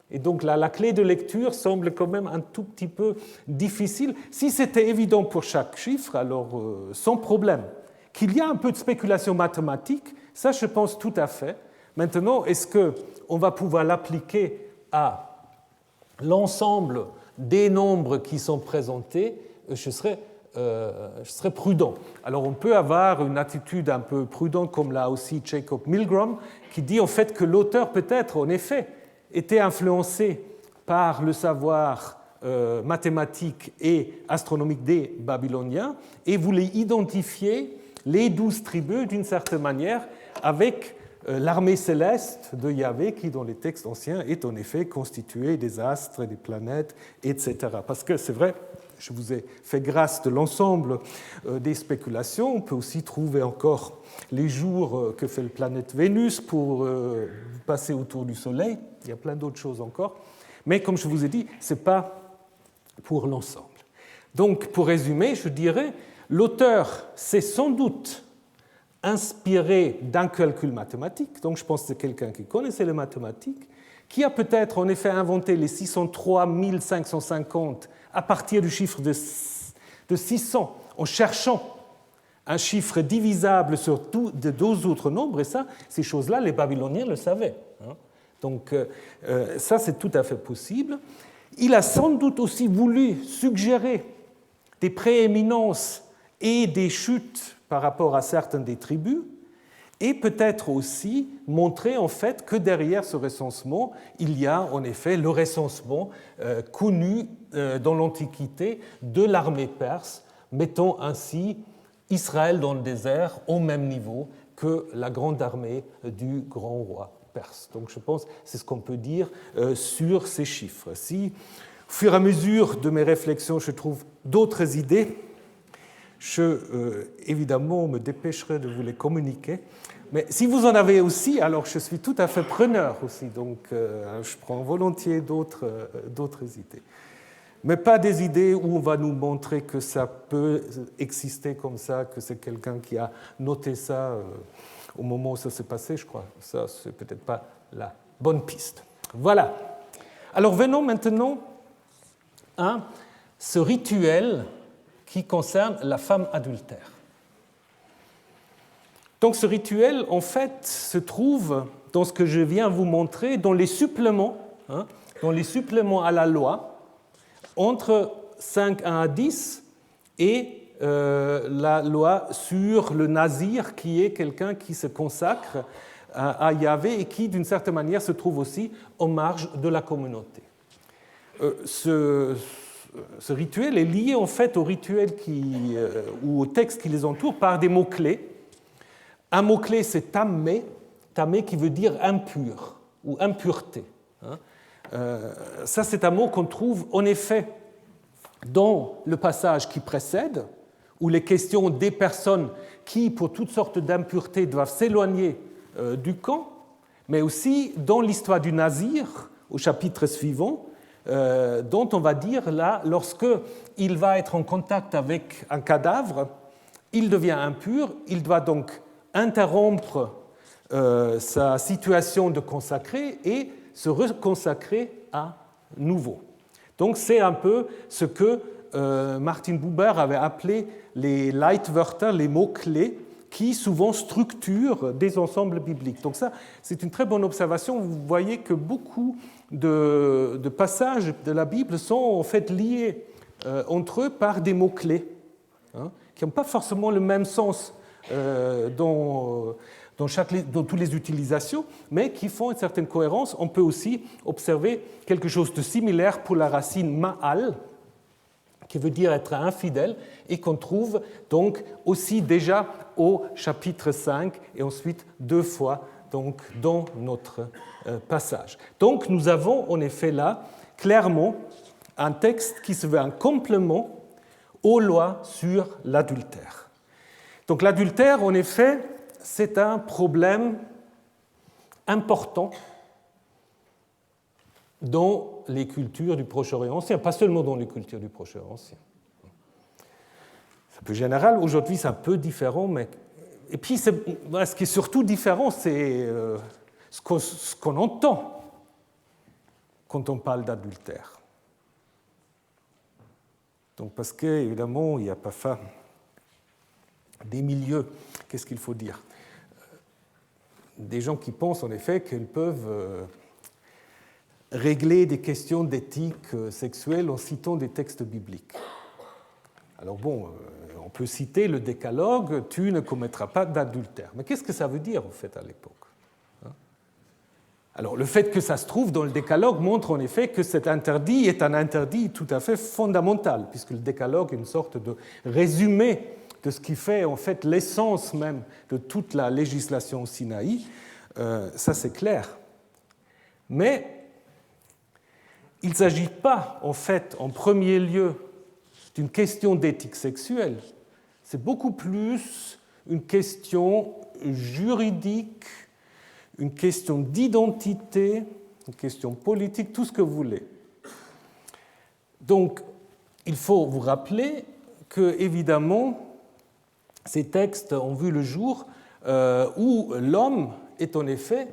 S1: Et donc la clé de lecture semble quand même un tout petit peu difficile. Si c'était évident pour chaque chiffre, alors sans problème. Qu'il y a un peu de spéculation mathématique, ça je pense tout à fait. Maintenant, est-ce qu'on va pouvoir l'appliquer à l'ensemble des nombres qui sont présentés? Je serais prudent. Alors on peut avoir une attitude un peu prudente, comme l'a aussi Jacob Milgrom, qui dit en fait que l'auteur peut-être, en effet, était influencé par le savoir mathématique et astronomique des Babyloniens et voulait identifier les 12 tribus d'une certaine manière avec l'armée céleste de Yahvé qui, dans les textes anciens, est en effet constituée des astres, des planètes, etc. Parce que c'est vrai, je vous ai fait grâce de l'ensemble des spéculations. On peut aussi trouver encore les jours que fait la planète Vénus pour passer autour du Soleil. Il y a plein d'autres choses encore. Mais comme je vous ai dit, ce n'est pas pour l'ensemble. Donc, pour résumer, je dirais, l'auteur s'est sans doute inspiré d'un calcul mathématique. Donc, je pense que c'est quelqu'un qui connaissait les mathématiques, qui a peut-être en effet inventé les 603 550 à partir du chiffre de 600, en cherchant un chiffre divisable sur de 12 autres nombres, et ça, ces choses-là, les Babyloniens le savaient. Donc ça, c'est tout à fait possible. Il a sans doute aussi voulu suggérer des prééminences et des chutes par rapport à certaines des tribus, et peut-être aussi montrer en fait que derrière ce recensement, il y a en effet le recensement connu dans l'Antiquité de l'armée perse, mettant ainsi Israël dans le désert au même niveau que la grande armée du grand roi perse. Donc je pense que c'est ce qu'on peut dire sur ces chiffres. Si, au fur et à mesure de mes réflexions, je trouve d'autres idées, je, évidemment, me dépêcherai de vous les communiquer. Mais si vous en avez aussi, alors je suis tout à fait preneur aussi, donc je prends volontiers d'autres idées. Mais pas des idées où on va nous montrer que ça peut exister comme ça, que c'est quelqu'un qui a noté ça au moment où ça s'est passé, je crois. Ça, c'est peut-être pas la bonne piste. Voilà. Alors venons maintenant à ce rituel qui concerne la femme adultère. Donc ce rituel, en fait, se trouve dans ce que je viens vous montrer, dans les suppléments à la loi, entre 5.1 à 10 et la loi sur le nazir, qui est quelqu'un qui se consacre à Yahvé et qui, d'une certaine manière, se trouve aussi en marge de la communauté. Ce rituel est lié en fait au rituel ou au texte qui les entoure par des mots-clés. Un mot-clé, c'est tamé, tamé qui veut dire impur ou impureté. Ça, c'est un mot qu'on trouve en effet dans le passage qui précède, où les questions des personnes qui, pour toutes sortes d'impuretés, doivent s'éloigner du camp, mais aussi dans l'histoire du Nazir, au chapitre suivant, dont on va dire là, lorsqu'il va être en contact avec un cadavre, il devient impur, il doit donc interrompre sa situation de consacré et se reconsacrer à nouveau. Donc c'est un peu ce que Martin Buber avait appelé les Leitwörter, les mots-clés, qui souvent structurent des ensembles bibliques. Donc ça, c'est une très bonne observation. Vous voyez que beaucoup de passages de la Bible sont en fait liés entre eux par des mots-clés, qui n'ont pas forcément le même sens dans toutes les utilisations, mais qui font une certaine cohérence. On peut aussi observer quelque chose de similaire pour la racine ma'al, qui veut dire être infidèle, et qu'on trouve donc aussi déjà au chapitre 5, et ensuite 2 fois donc, dans notre passage. Donc nous avons en effet là, clairement, un texte qui se veut un complément aux lois sur l'adultère. Donc l'adultère, en effet, c'est un problème important dans les cultures du Proche-Orient ancien, pas seulement dans les cultures du Proche-Orient ancien. C'est un peu général, aujourd'hui c'est un peu différent, mais... Et puis ce qui est surtout différent, c'est ce qu'on entend quand on parle d'adultère. Donc parce qu'évidemment, il n'y a pas des milieux, qu'est-ce qu'il faut dire? Des gens qui pensent en effet qu'ils peuvent régler des questions d'éthique sexuelle en citant des textes bibliques. Alors bon, on peut citer le décalogue, tu ne commettras pas d'adultère. Mais qu'est-ce que ça veut dire en fait à l'époque? Alors le fait que ça se trouve dans le décalogue montre en effet que cet interdit est un interdit tout à fait fondamental, puisque le décalogue est une sorte de résumé de ce qui fait en fait l'essence même de toute la législation au Sinaï. Ça c'est clair. Mais il ne s'agit pas en fait en premier lieu d'une question d'éthique sexuelle, c'est beaucoup plus une question juridique, une question d'identité, une question politique, tout ce que vous voulez. Donc, il faut vous rappeler que, évidemment, ces textes ont vu le jour où l'homme est en effet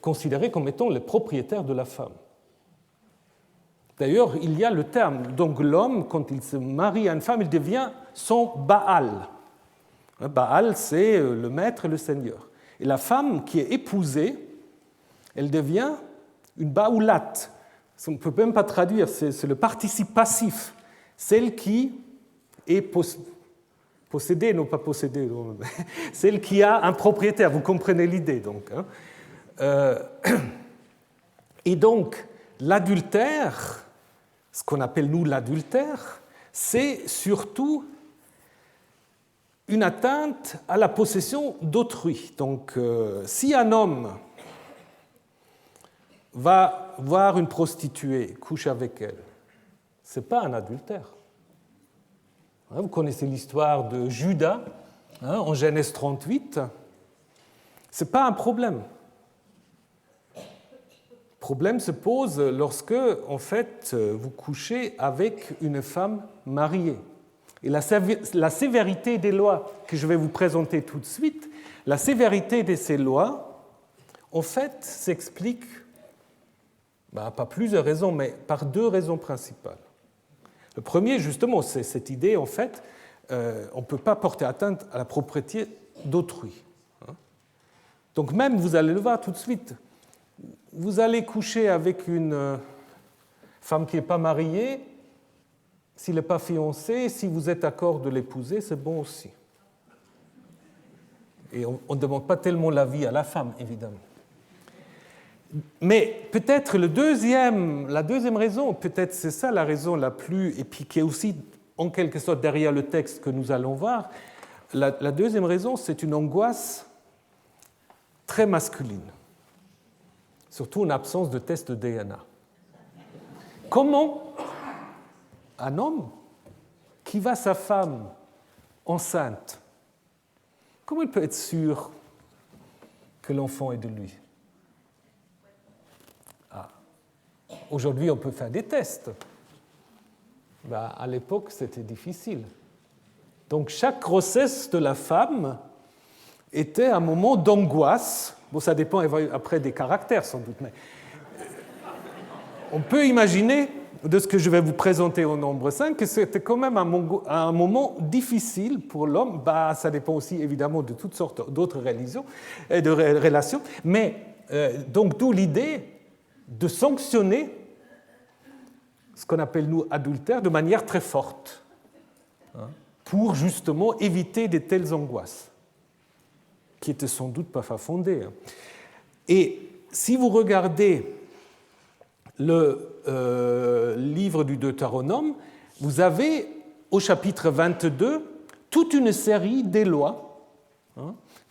S1: considéré comme étant le propriétaire de la femme. D'ailleurs, il y a le terme. Donc l'homme, quand il se marie à une femme, il devient son Baal. Baal, c'est le maître et le seigneur. Et la femme qui est épousée, elle devient une Baoulat. On ne peut même pas traduire, c'est le participe passif. Celle qui est possédée, non pas possédée, celle qui a un propriétaire. Vous comprenez l'idée, donc. Et donc, l'adultère, ce qu'on appelle nous l'adultère, c'est surtout une atteinte à la possession d'autrui. Donc, si un homme va voir une prostituée, couche avec elle, ce n'est pas un adultère. Vous connaissez l'histoire de Judas en Genèse 38. Ce n'est pas un problème. Le problème se pose lorsque, en fait, vous couchez avec une femme mariée. Et la sévérité des lois que je vais vous présenter tout de suite, la sévérité de ces lois, en fait, s'explique, pas plusieurs raisons, mais par deux raisons principales. Le premier, justement, c'est cette idée, en fait, on ne peut pas porter atteinte à la propriété d'autrui. Donc même, vous allez le voir tout de suite, vous allez coucher avec une femme qui n'est pas mariée, s'il n'est pas fiancé, si vous êtes d'accord de l'épouser, c'est bon aussi. Et on ne demande pas tellement l'avis à la femme, évidemment. Mais peut-être la deuxième raison, peut-être c'est ça la raison la plus, et puis qui est aussi en quelque sorte derrière le texte que nous allons voir, la deuxième raison, c'est une angoisse très masculine, surtout en absence de test de DNA. Comment un homme qui voit sa femme enceinte, comment il peut être sûr que l'enfant est de lui? Aujourd'hui, on peut faire des tests. À l'époque, c'était difficile. Donc, chaque grossesse de la femme était un moment d'angoisse. Bon, ça dépend après des caractères, sans doute, mais on peut imaginer, de ce que je vais vous présenter au nombre 5, que c'était quand même un moment difficile pour l'homme. Ça dépend aussi, évidemment, de toutes sortes d'autres relations. Mais, donc, d'où l'idée de sanctionner ce qu'on appelle, nous, adultère, de manière très forte, pour justement éviter de telles angoisses, qui n'étaient sans doute pas fondées. Et si vous regardez le livre du Deutéronome, vous avez, au chapitre 22, toute une série des lois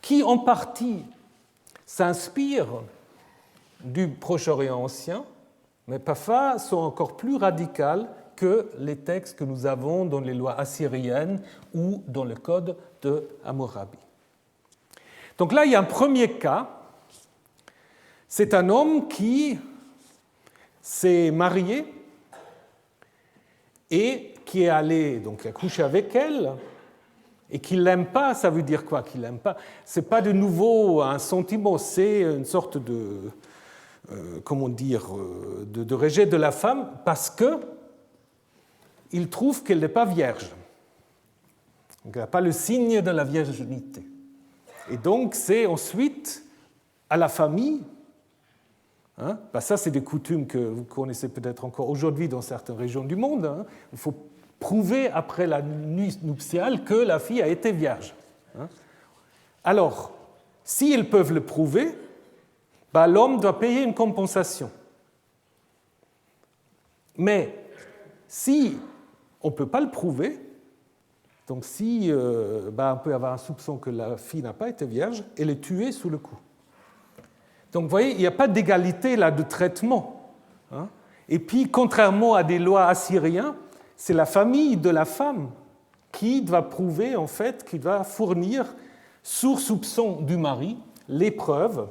S1: qui, en partie, s'inspirent du Proche-Orient ancien, mais parfois sont encore plus radicales que les textes que nous avons dans les lois assyriennes ou dans le code de Hammurabi. Donc là, il y a un premier cas. C'est un homme qui s'est marié et qui est allé, donc, a couché avec elle, et qu'il ne l'aime pas. Ça veut dire quoi qu'il ne l'aime pas? Ce n'est pas de nouveau un sentiment, c'est une sorte de de rejet de la femme parce qu'il trouve qu'elle n'est pas vierge. Donc, elle n'a pas le signe de la virginité. Et donc, c'est ensuite à la famille, ça, c'est des coutumes que vous connaissez peut-être encore aujourd'hui dans certaines régions du monde. Il faut prouver après la nuit nuptiale que la fille a été vierge. Alors, s'ils peuvent le prouver, l'homme doit payer une compensation. Mais si on ne peut pas le prouver, donc si on peut avoir un soupçon que la fille n'a pas été vierge, elle est tuée sous le coup. Donc vous voyez, il n'y a pas d'égalité là de traitement. Et puis, contrairement à des lois assyriennes, c'est la famille de la femme qui doit prouver, en fait, qui doit fournir, sous soupçon du mari, les preuves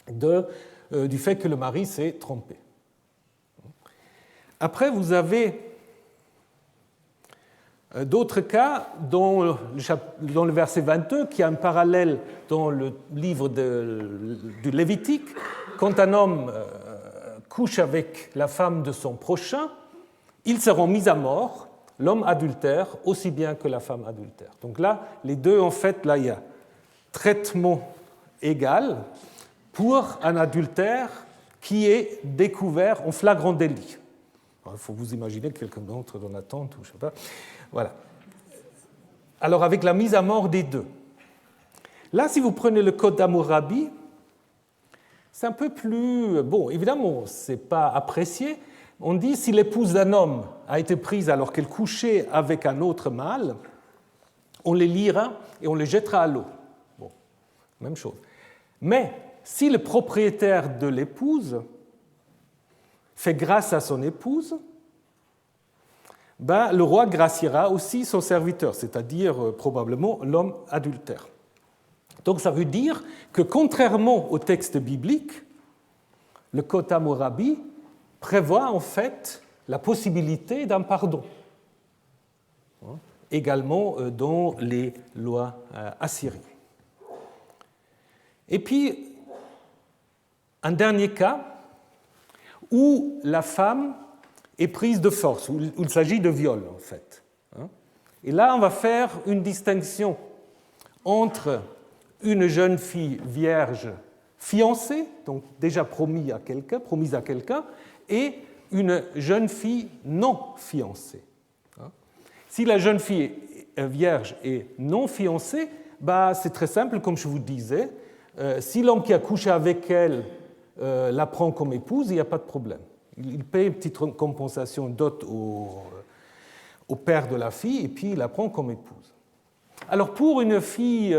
S1: du fait que le mari s'est trompé. Après, vous avez d'autres cas dans le verset 22, qui a un parallèle dans le livre du Lévitique. Quand un homme couche avec la femme de son prochain, ils seront mis à mort, l'homme adultère aussi bien que la femme adultère. Donc là, les deux, en fait, là, il y a traitement égal pour un adultère qui est découvert en flagrant délit. Il faut vous imaginer quelqu'un d'autre dans la tente, ou je ne sais pas. Voilà. Alors, avec la mise à mort des deux. Là, si vous prenez le code d'Hammurabi, c'est un peu plus... Bon, évidemment, ce n'est pas apprécié. On dit si l'épouse d'un homme a été prise alors qu'elle couchait avec un autre mâle, on les liera et on les jettera à l'eau. Bon, même chose. Mais si le propriétaire de l'épouse fait grâce à son épouse, le roi graciera aussi son serviteur, c'est-à-dire probablement l'homme adultère. Donc ça veut dire que contrairement au texte biblique, le Code Hammurabi prévoit en fait la possibilité d'un pardon, également dans les lois assyriennes. Et puis, un dernier cas où la femme est prise de force, où il s'agit de viol en fait. Et là, on va faire une distinction entre une jeune fille vierge fiancée, donc déjà promise à quelqu'un, et une jeune fille non fiancée. Si la jeune fille vierge est non fiancée, c'est très simple, comme je vous disais. Si l'homme qui a couché avec elle la prend comme épouse, il n'y a pas de problème. Il paye une petite compensation dot au père de la fille et puis il la prend comme épouse. Alors pour une fille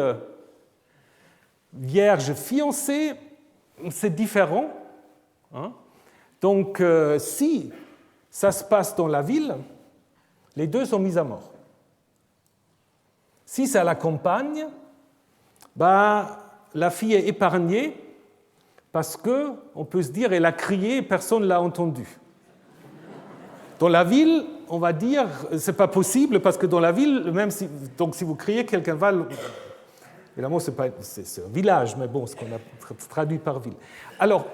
S1: vierge fiancée, c'est différent. Donc si ça se passe dans la ville, les deux sont mis à mort. Si c'est à la campagne, la fille est épargnée parce qu'on peut se dire qu'elle a crié et personne ne l'a entendu. Dans la ville, on va dire que ce n'est pas possible parce que dans la ville, même si vous criez, quelqu'un va... Évidemment, c'est un village, mais bon, ce qu'on a traduit par ville. Alors,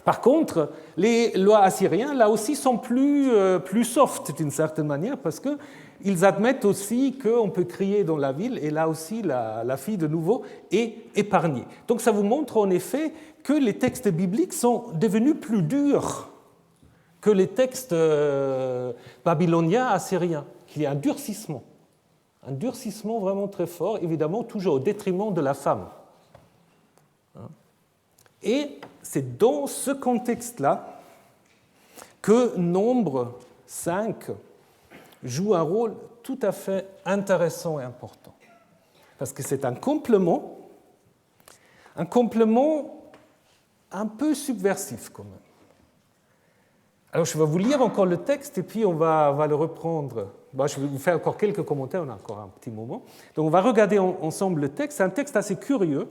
S1: par contre, les lois assyriennes, là aussi, sont plus soft d'une certaine manière parce qu'ils admettent aussi qu'on peut crier dans la ville et là aussi, la fille, de nouveau, est épargnée. Donc ça vous montre en effet que les textes bibliques sont devenus plus durs que les textes babyloniens, assyriens, qu'il y a un durcissement vraiment très fort, évidemment toujours au détriment de la femme. Et c'est dans ce contexte-là que Nombre 5 joue un rôle tout à fait intéressant et important. Parce que c'est un complément un peu subversif quand même. Alors je vais vous lire encore le texte et puis on va le reprendre. Je vais vous faire encore quelques commentaires, on a encore un petit moment. Donc on va regarder ensemble le texte. C'est un texte assez curieux,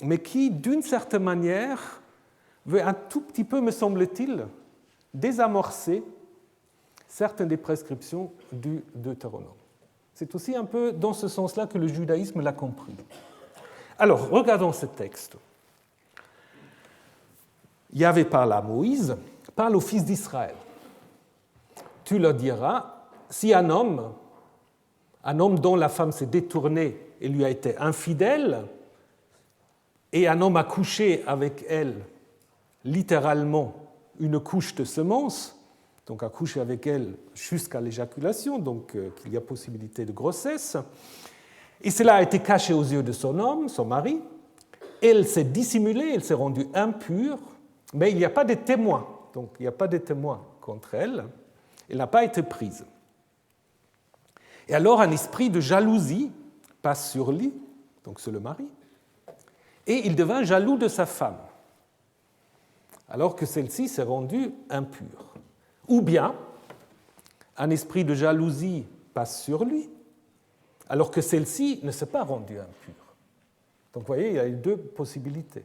S1: mais qui, d'une certaine manière, veut un tout petit peu, me semble-t-il, désamorcer certaines des prescriptions du Deutéronome. C'est aussi un peu dans ce sens-là que le judaïsme l'a compris. Alors, regardons ce texte. Yahvé parle à Moïse, parle aux fils d'Israël. Tu leur diras, si un homme dont la femme s'est détournée et lui a été infidèle, et un homme a couché avec elle, littéralement, une couche de semence, donc a couché avec elle jusqu'à l'éjaculation, donc qu'il y a possibilité de grossesse, et cela a été caché aux yeux de son homme, son mari, elle s'est dissimulée, elle s'est rendue impure, mais il n'y a pas de témoins, donc il n'y a pas de témoins contre elle, elle n'a pas été prise. Et alors un esprit de jalousie passe sur lui, donc sur le mari, et il devint jaloux de sa femme, alors que celle-ci s'est rendue impure. Ou bien, un esprit de jalousie passe sur lui, alors que celle-ci ne s'est pas rendue impure. Donc vous voyez, il y a eu deux possibilités.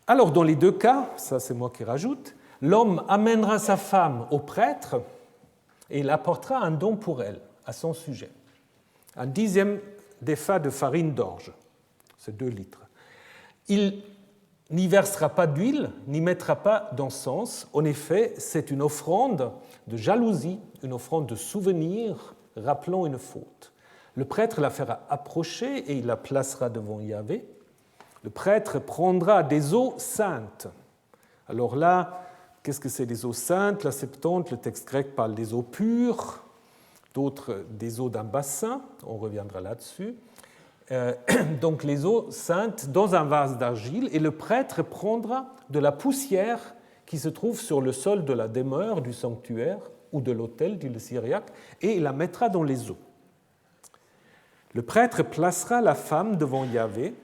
S1: Alors dans les deux cas, ça c'est moi qui rajoute, l'homme amènera sa femme au prêtre et il apportera un don pour elle, à son sujet. Un 10e d'épha de farine d'orge, c'est 2 litres. Il n'y versera pas d'huile, n'y mettra pas d'encens. En effet, c'est une offrande de jalousie, une offrande de souvenir rappelant une faute. Le prêtre la fera approcher et il la placera devant Yahvé. Le prêtre prendra des eaux saintes. Alors là, qu'est-ce que c'est des eaux saintes? La Septante, le texte grec parle des eaux pures, d'autres des eaux d'un bassin, on reviendra là-dessus. Donc les eaux saintes dans un vase d'argile, et le prêtre prendra de la poussière qui se trouve sur le sol de la demeure du sanctuaire ou de l'autel, dit le syriaque, et il la mettra dans les eaux. Le prêtre placera la femme devant Yahvé.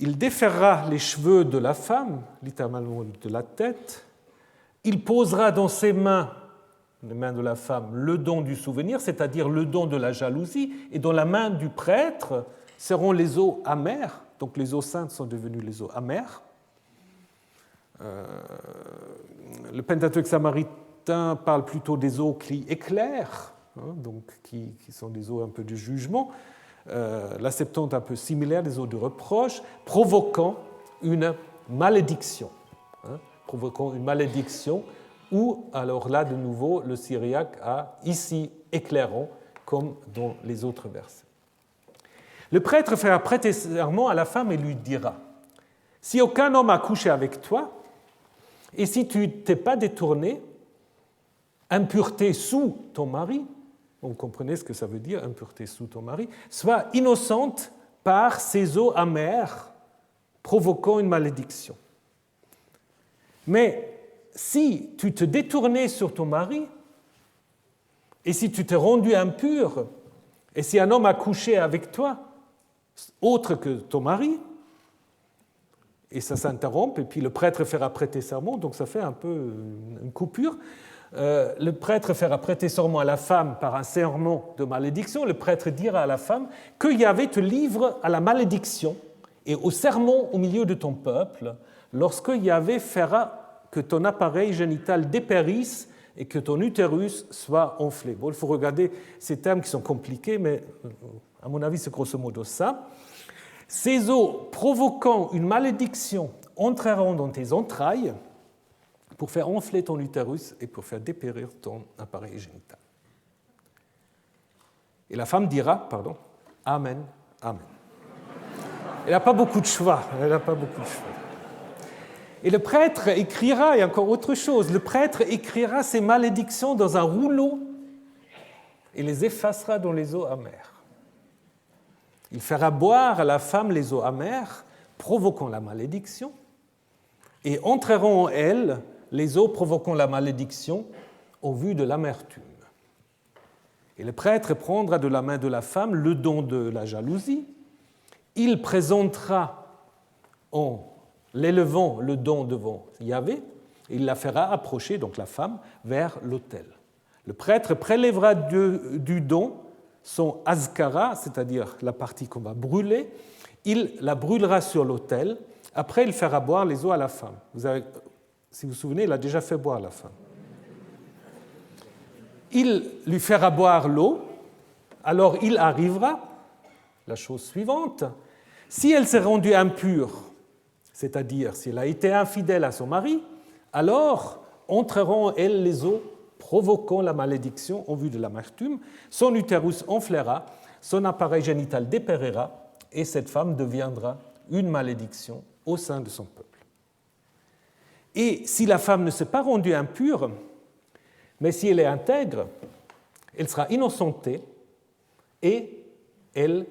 S1: il déferra les cheveux de la femme, littéralement de la tête, il posera dans ses mains, les mains de la femme, le don du souvenir, c'est-à-dire le don de la jalousie, et dans la main du prêtre seront les eaux amères, donc les eaux saintes sont devenues les eaux amères. Le Pentateuque samaritain parle plutôt des eaux qui éclairent, donc qui sont des eaux un peu de jugement. La Septante un peu similaire, des eaux de reproche, provoquant une malédiction. Provoquant une malédiction, ou alors là, de nouveau, le syriaque a ici éclairant, comme dans les autres versets. Le prêtre fera prêter serment à la femme et lui dira : si aucun homme a couché avec toi, et si tu ne t'es pas détourné, impureté sous ton mari, vous comprenez ce que ça veut dire, impureté sous ton mari, sois innocente par ces eaux amères, provoquant une malédiction. Mais si tu te détournais sur ton mari, et si tu t'es rendu impur, et si un homme a couché avec toi, autre que ton mari, et ça s'interrompt, et puis le prêtre fera prêter serment, donc ça fait un peu une coupure. Le prêtre fera prêter serment à la femme par un serment de malédiction. Le prêtre dira à la femme que Yahvé te livre à la malédiction et au sermon au milieu de ton peuple, lorsque Yahvé fera que ton appareil génital dépérisse et que ton utérus soit enflé. Bon, il faut regarder ces termes qui sont compliqués, mais à mon avis, c'est grosso modo ça. Ces eaux provoquant une malédiction entreront dans tes entrailles pour faire enfler ton utérus et pour faire dépérir ton appareil génital. Et la femme dira, Amen, Amen. Elle n'a pas beaucoup de choix. Et le prêtre écrira, et encore autre chose, le prêtre écrira ces malédictions dans un rouleau et les effacera dans les eaux amères. Il fera boire à la femme les eaux amères, provoquant la malédiction, et entreront en elle les eaux provoquant la malédiction au vu de l'amertume. Et le prêtre prendra de la main de la femme le don de la jalousie. Il présentera en l'élevant le don devant Yahvé, et il la fera approcher, donc la femme, vers l'autel. Le prêtre prélèvera du don son azkara, c'est-à-dire la partie qu'on va brûler, il la brûlera sur l'autel. Après, il fera boire les eaux à la femme. Si vous vous souvenez, il a déjà fait boire la femme. Il lui fera boire l'eau, alors il arrivera, la chose suivante, si elle s'est rendue impure, c'est-à-dire si elle a été infidèle à son mari, alors entreront en elle les eaux provoquant la malédiction en vue de l'amertume, son utérus enflera, son appareil génital dépérira, et cette femme deviendra une malédiction au sein de son peuple. Et si la femme ne s'est pas rendue impure, mais si elle est intègre, elle sera innocentée et elle,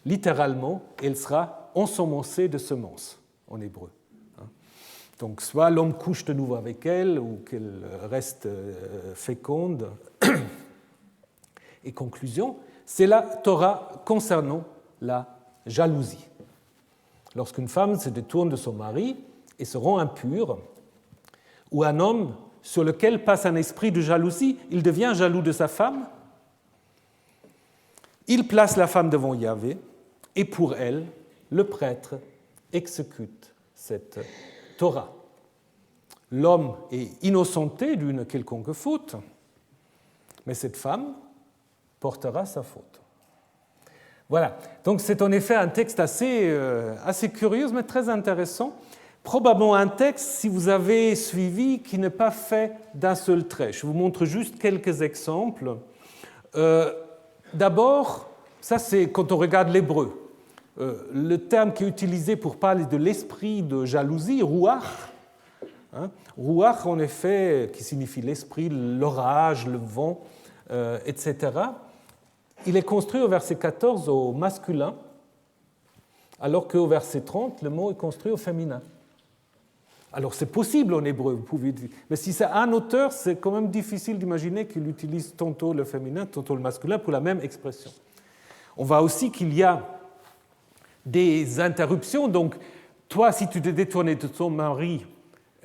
S1: littéralement, elle sera ensemencée de semences, en hébreu. Donc soit l'homme couche de nouveau avec elle ou qu'elle reste féconde. Et conclusion, c'est la Torah concernant la jalousie. Lorsqu'une femme se détourne de son mari et se rend impure, ou un homme sur lequel passe un esprit de jalousie, il devient jaloux de sa femme, il place la femme devant Yahvé, et pour elle, le prêtre exécute cette Torah. L'homme est innocenté d'une quelconque faute, mais cette femme portera sa faute. Voilà, donc c'est en effet un texte assez curieux, mais très intéressant. Probablement un texte, si vous avez suivi, qui n'est pas fait d'un seul trait. Je vous montre juste quelques exemples. D'abord, ça c'est quand on regarde l'hébreu. Le terme qui est utilisé pour parler de l'esprit de jalousie, ruach, ruach en effet, qui signifie l'esprit, l'orage, le vent, etc., il est construit au verset 14 au masculin, alors qu'au verset 30, le mot est construit au féminin. Alors c'est possible en hébreu, vous pouvez dire, mais si c'est un auteur, c'est quand même difficile d'imaginer qu'il utilise tantôt le féminin, tantôt le masculin pour la même expression. On voit aussi qu'il y a des interruptions, donc toi, si tu te détournais de ton mari,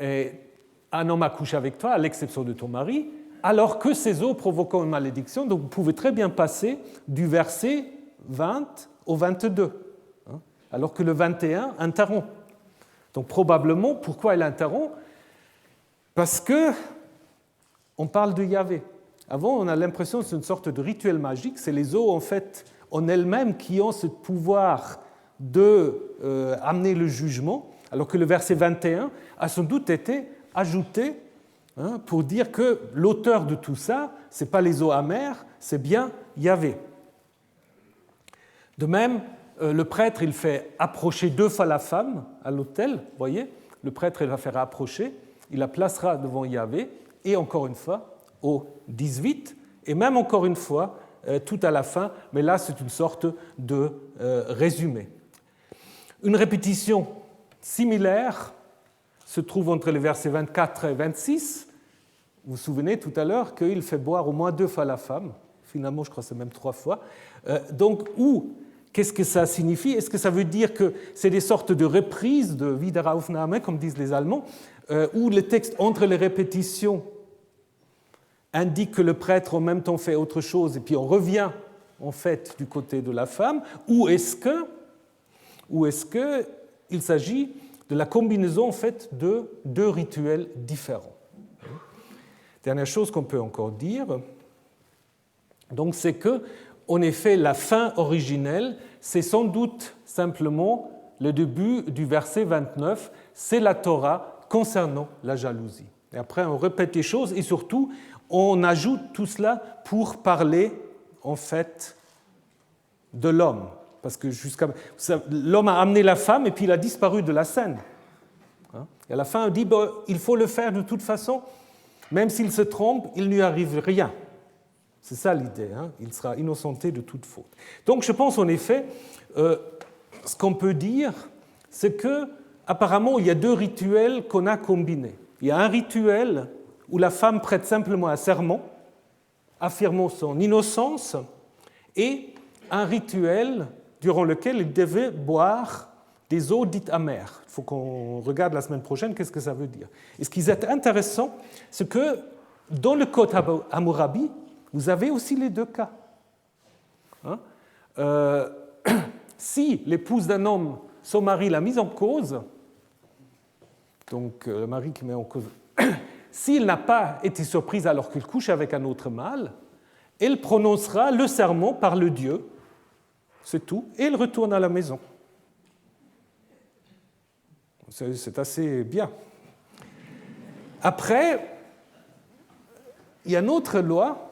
S1: un homme a couché avec toi, à l'exception de ton mari, alors que ces eaux provoquant une malédiction, donc vous pouvez très bien passer du verset 20 au 22, alors que le 21 interrompt. Donc probablement, pourquoi il interrompt? Parce que on parle de Yahvé. Avant, on a l'impression que c'est une sorte de rituel magique, c'est les eaux en fait en elles-mêmes qui ont ce pouvoir d'amener le jugement, alors que le verset 21 a sans doute été ajouté pour dire que l'auteur de tout ça, ce n'est pas les eaux amères, c'est bien Yahvé. De même, le prêtre, il fait approcher 2 fois la femme à l'autel, vous voyez, le prêtre, il va faire approcher, il la placera devant Yahvé, et encore une fois, au 18, et même encore une fois, tout à la fin, mais là, c'est une sorte de résumé. Une répétition similaire se trouve entre les versets 24 et 26. Vous vous souvenez tout à l'heure qu'il fait boire au moins 2 fois la femme. Finalement, je crois que c'est même 3 fois. Donc, qu'est-ce que ça signifie? Est-ce que ça veut dire que c'est des sortes de reprises, de Wiederaufnahme, comme disent les Allemands, où le texte entre les répétitions indique que le prêtre en même temps fait autre chose et puis on revient en fait du côté de la femme, ou est-ce qu'il s'agit de la combinaison en fait de 2 rituels différents? Dernière chose qu'on peut encore dire, donc, c'est que, en effet, la fin originelle, c'est sans doute simplement le début du verset 29, c'est la Torah concernant la jalousie. Et après, on répète les choses et surtout, on ajoute tout cela pour parler, en fait, de l'homme. Parce que l'homme a amené la femme et puis il a disparu de la scène. Et à la fin, on dit il faut le faire de toute façon, même s'il se trompe, il ne lui arrive rien. C'est ça l'idée, il sera innocenté de toute faute. Donc je pense en effet, ce qu'on peut dire, c'est qu'apparemment il y a 2 rituels qu'on a combinés. Il y a un rituel où la femme prête simplement un serment, affirmant son innocence, et un rituel durant lequel il devait boire des eaux dites amères. Il faut qu'on regarde la semaine prochaine qu'est-ce que ça veut dire. Et ce qui est intéressant, c'est que dans le Code Hammurabi, vous avez aussi les 2 cas. Si l'épouse d'un homme, son mari l'a mise en cause, donc le mari qui met en cause, s'il n'a pas été surprise alors qu'il couche avec un autre mâle, elle prononcera le serment par le Dieu, c'est tout, et elle retourne à la maison. C'est assez bien. Après, il y a une autre loi.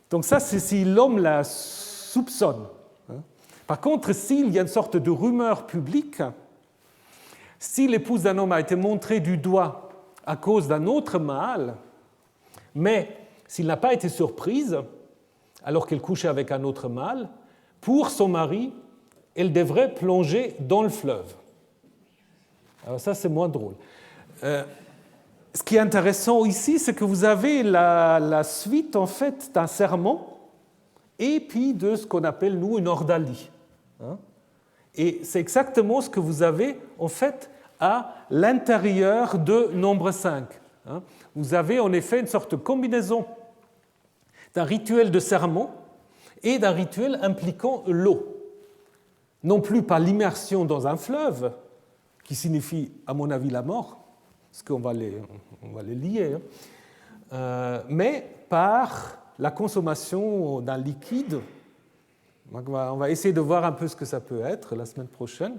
S1: Donc ça, c'est si l'homme la soupçonne. Par contre, s'il y a une sorte de rumeur publique, si l'épouse d'un homme a été montrée du doigt à cause d'un autre mâle, mais s'il n'a pas été surprise, alors qu'elle couchait avec un autre mâle, pour son mari, elle devrait plonger dans le fleuve. Alors ça, c'est moins drôle. Ce qui est intéressant ici, c'est que vous avez la suite en fait d'un serment et puis de ce qu'on appelle nous une ordalie. Et c'est exactement ce que vous avez en fait à l'intérieur de Nombre 5. Vous avez en effet une sorte de combinaison d'un rituel de serment et d'un rituel impliquant l'eau. Non plus par l'immersion dans un fleuve, qui signifie à mon avis la mort, parce qu'on va les lier, mais par la consommation d'un liquide. On va essayer de voir un peu ce que ça peut être la semaine prochaine,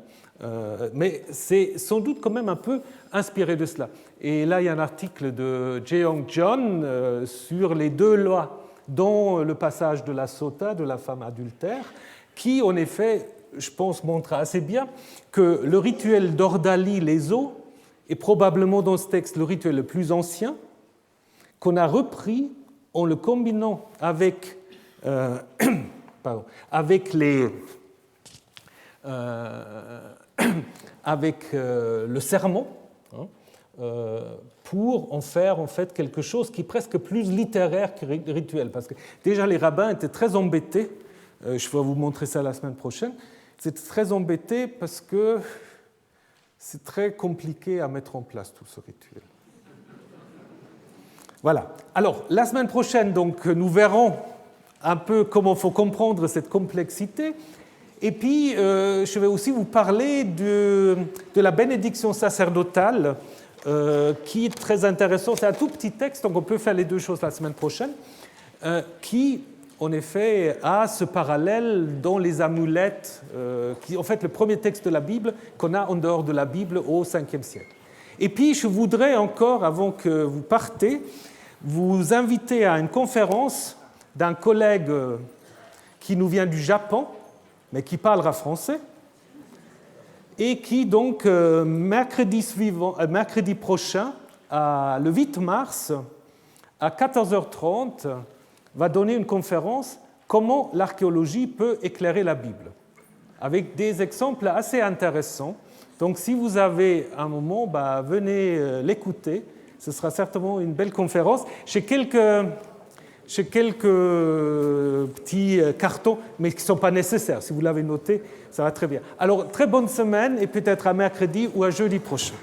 S1: mais c'est sans doute quand même un peu inspiré de cela. Et là, il y a un article de Jeong John sur les 2 lois, dont le passage de la sota, de la femme adultère, qui en effet, je pense, montre assez bien que le rituel d'ordalie, les eaux, est probablement dans ce texte le rituel le plus ancien, qu'on a repris en le combinant avec, le serment, pour en faire en fait quelque chose qui est presque plus littéraire que rituel. Parce que déjà les rabbins étaient très embêtés, je vais vous montrer ça la semaine prochaine, ils étaient très embêtés parce que c'est très compliqué à mettre en place tout ce rituel. Voilà. Alors, la semaine prochaine, donc, nous verrons un peu comment il faut comprendre cette complexité. Et puis, je vais aussi vous parler de la bénédiction sacerdotale, qui est très intéressant. C'est un tout petit texte, donc on peut faire les deux choses la semaine prochaine, qui, en effet, a ce parallèle dans les amulettes, qui est en fait le premier texte de la Bible qu'on a en dehors de la Bible au 5e siècle. Et puis, je voudrais encore, avant que vous partez, vous inviter à une conférence d'un collègue qui nous vient du Japon, mais qui parlera français, et qui, donc, mercredi prochain, le 8 mars, à 14h30, va donner une conférence « Comment l'archéologie peut éclairer la Bible », avec des exemples assez intéressants. Donc, si vous avez un moment, venez l'écouter. Ce sera certainement une belle conférence. J'ai quelques petits cartons, mais qui ne sont pas nécessaires. Si vous l'avez noté, ça va très bien. Alors, très bonne semaine et peut-être à mercredi ou à jeudi prochain.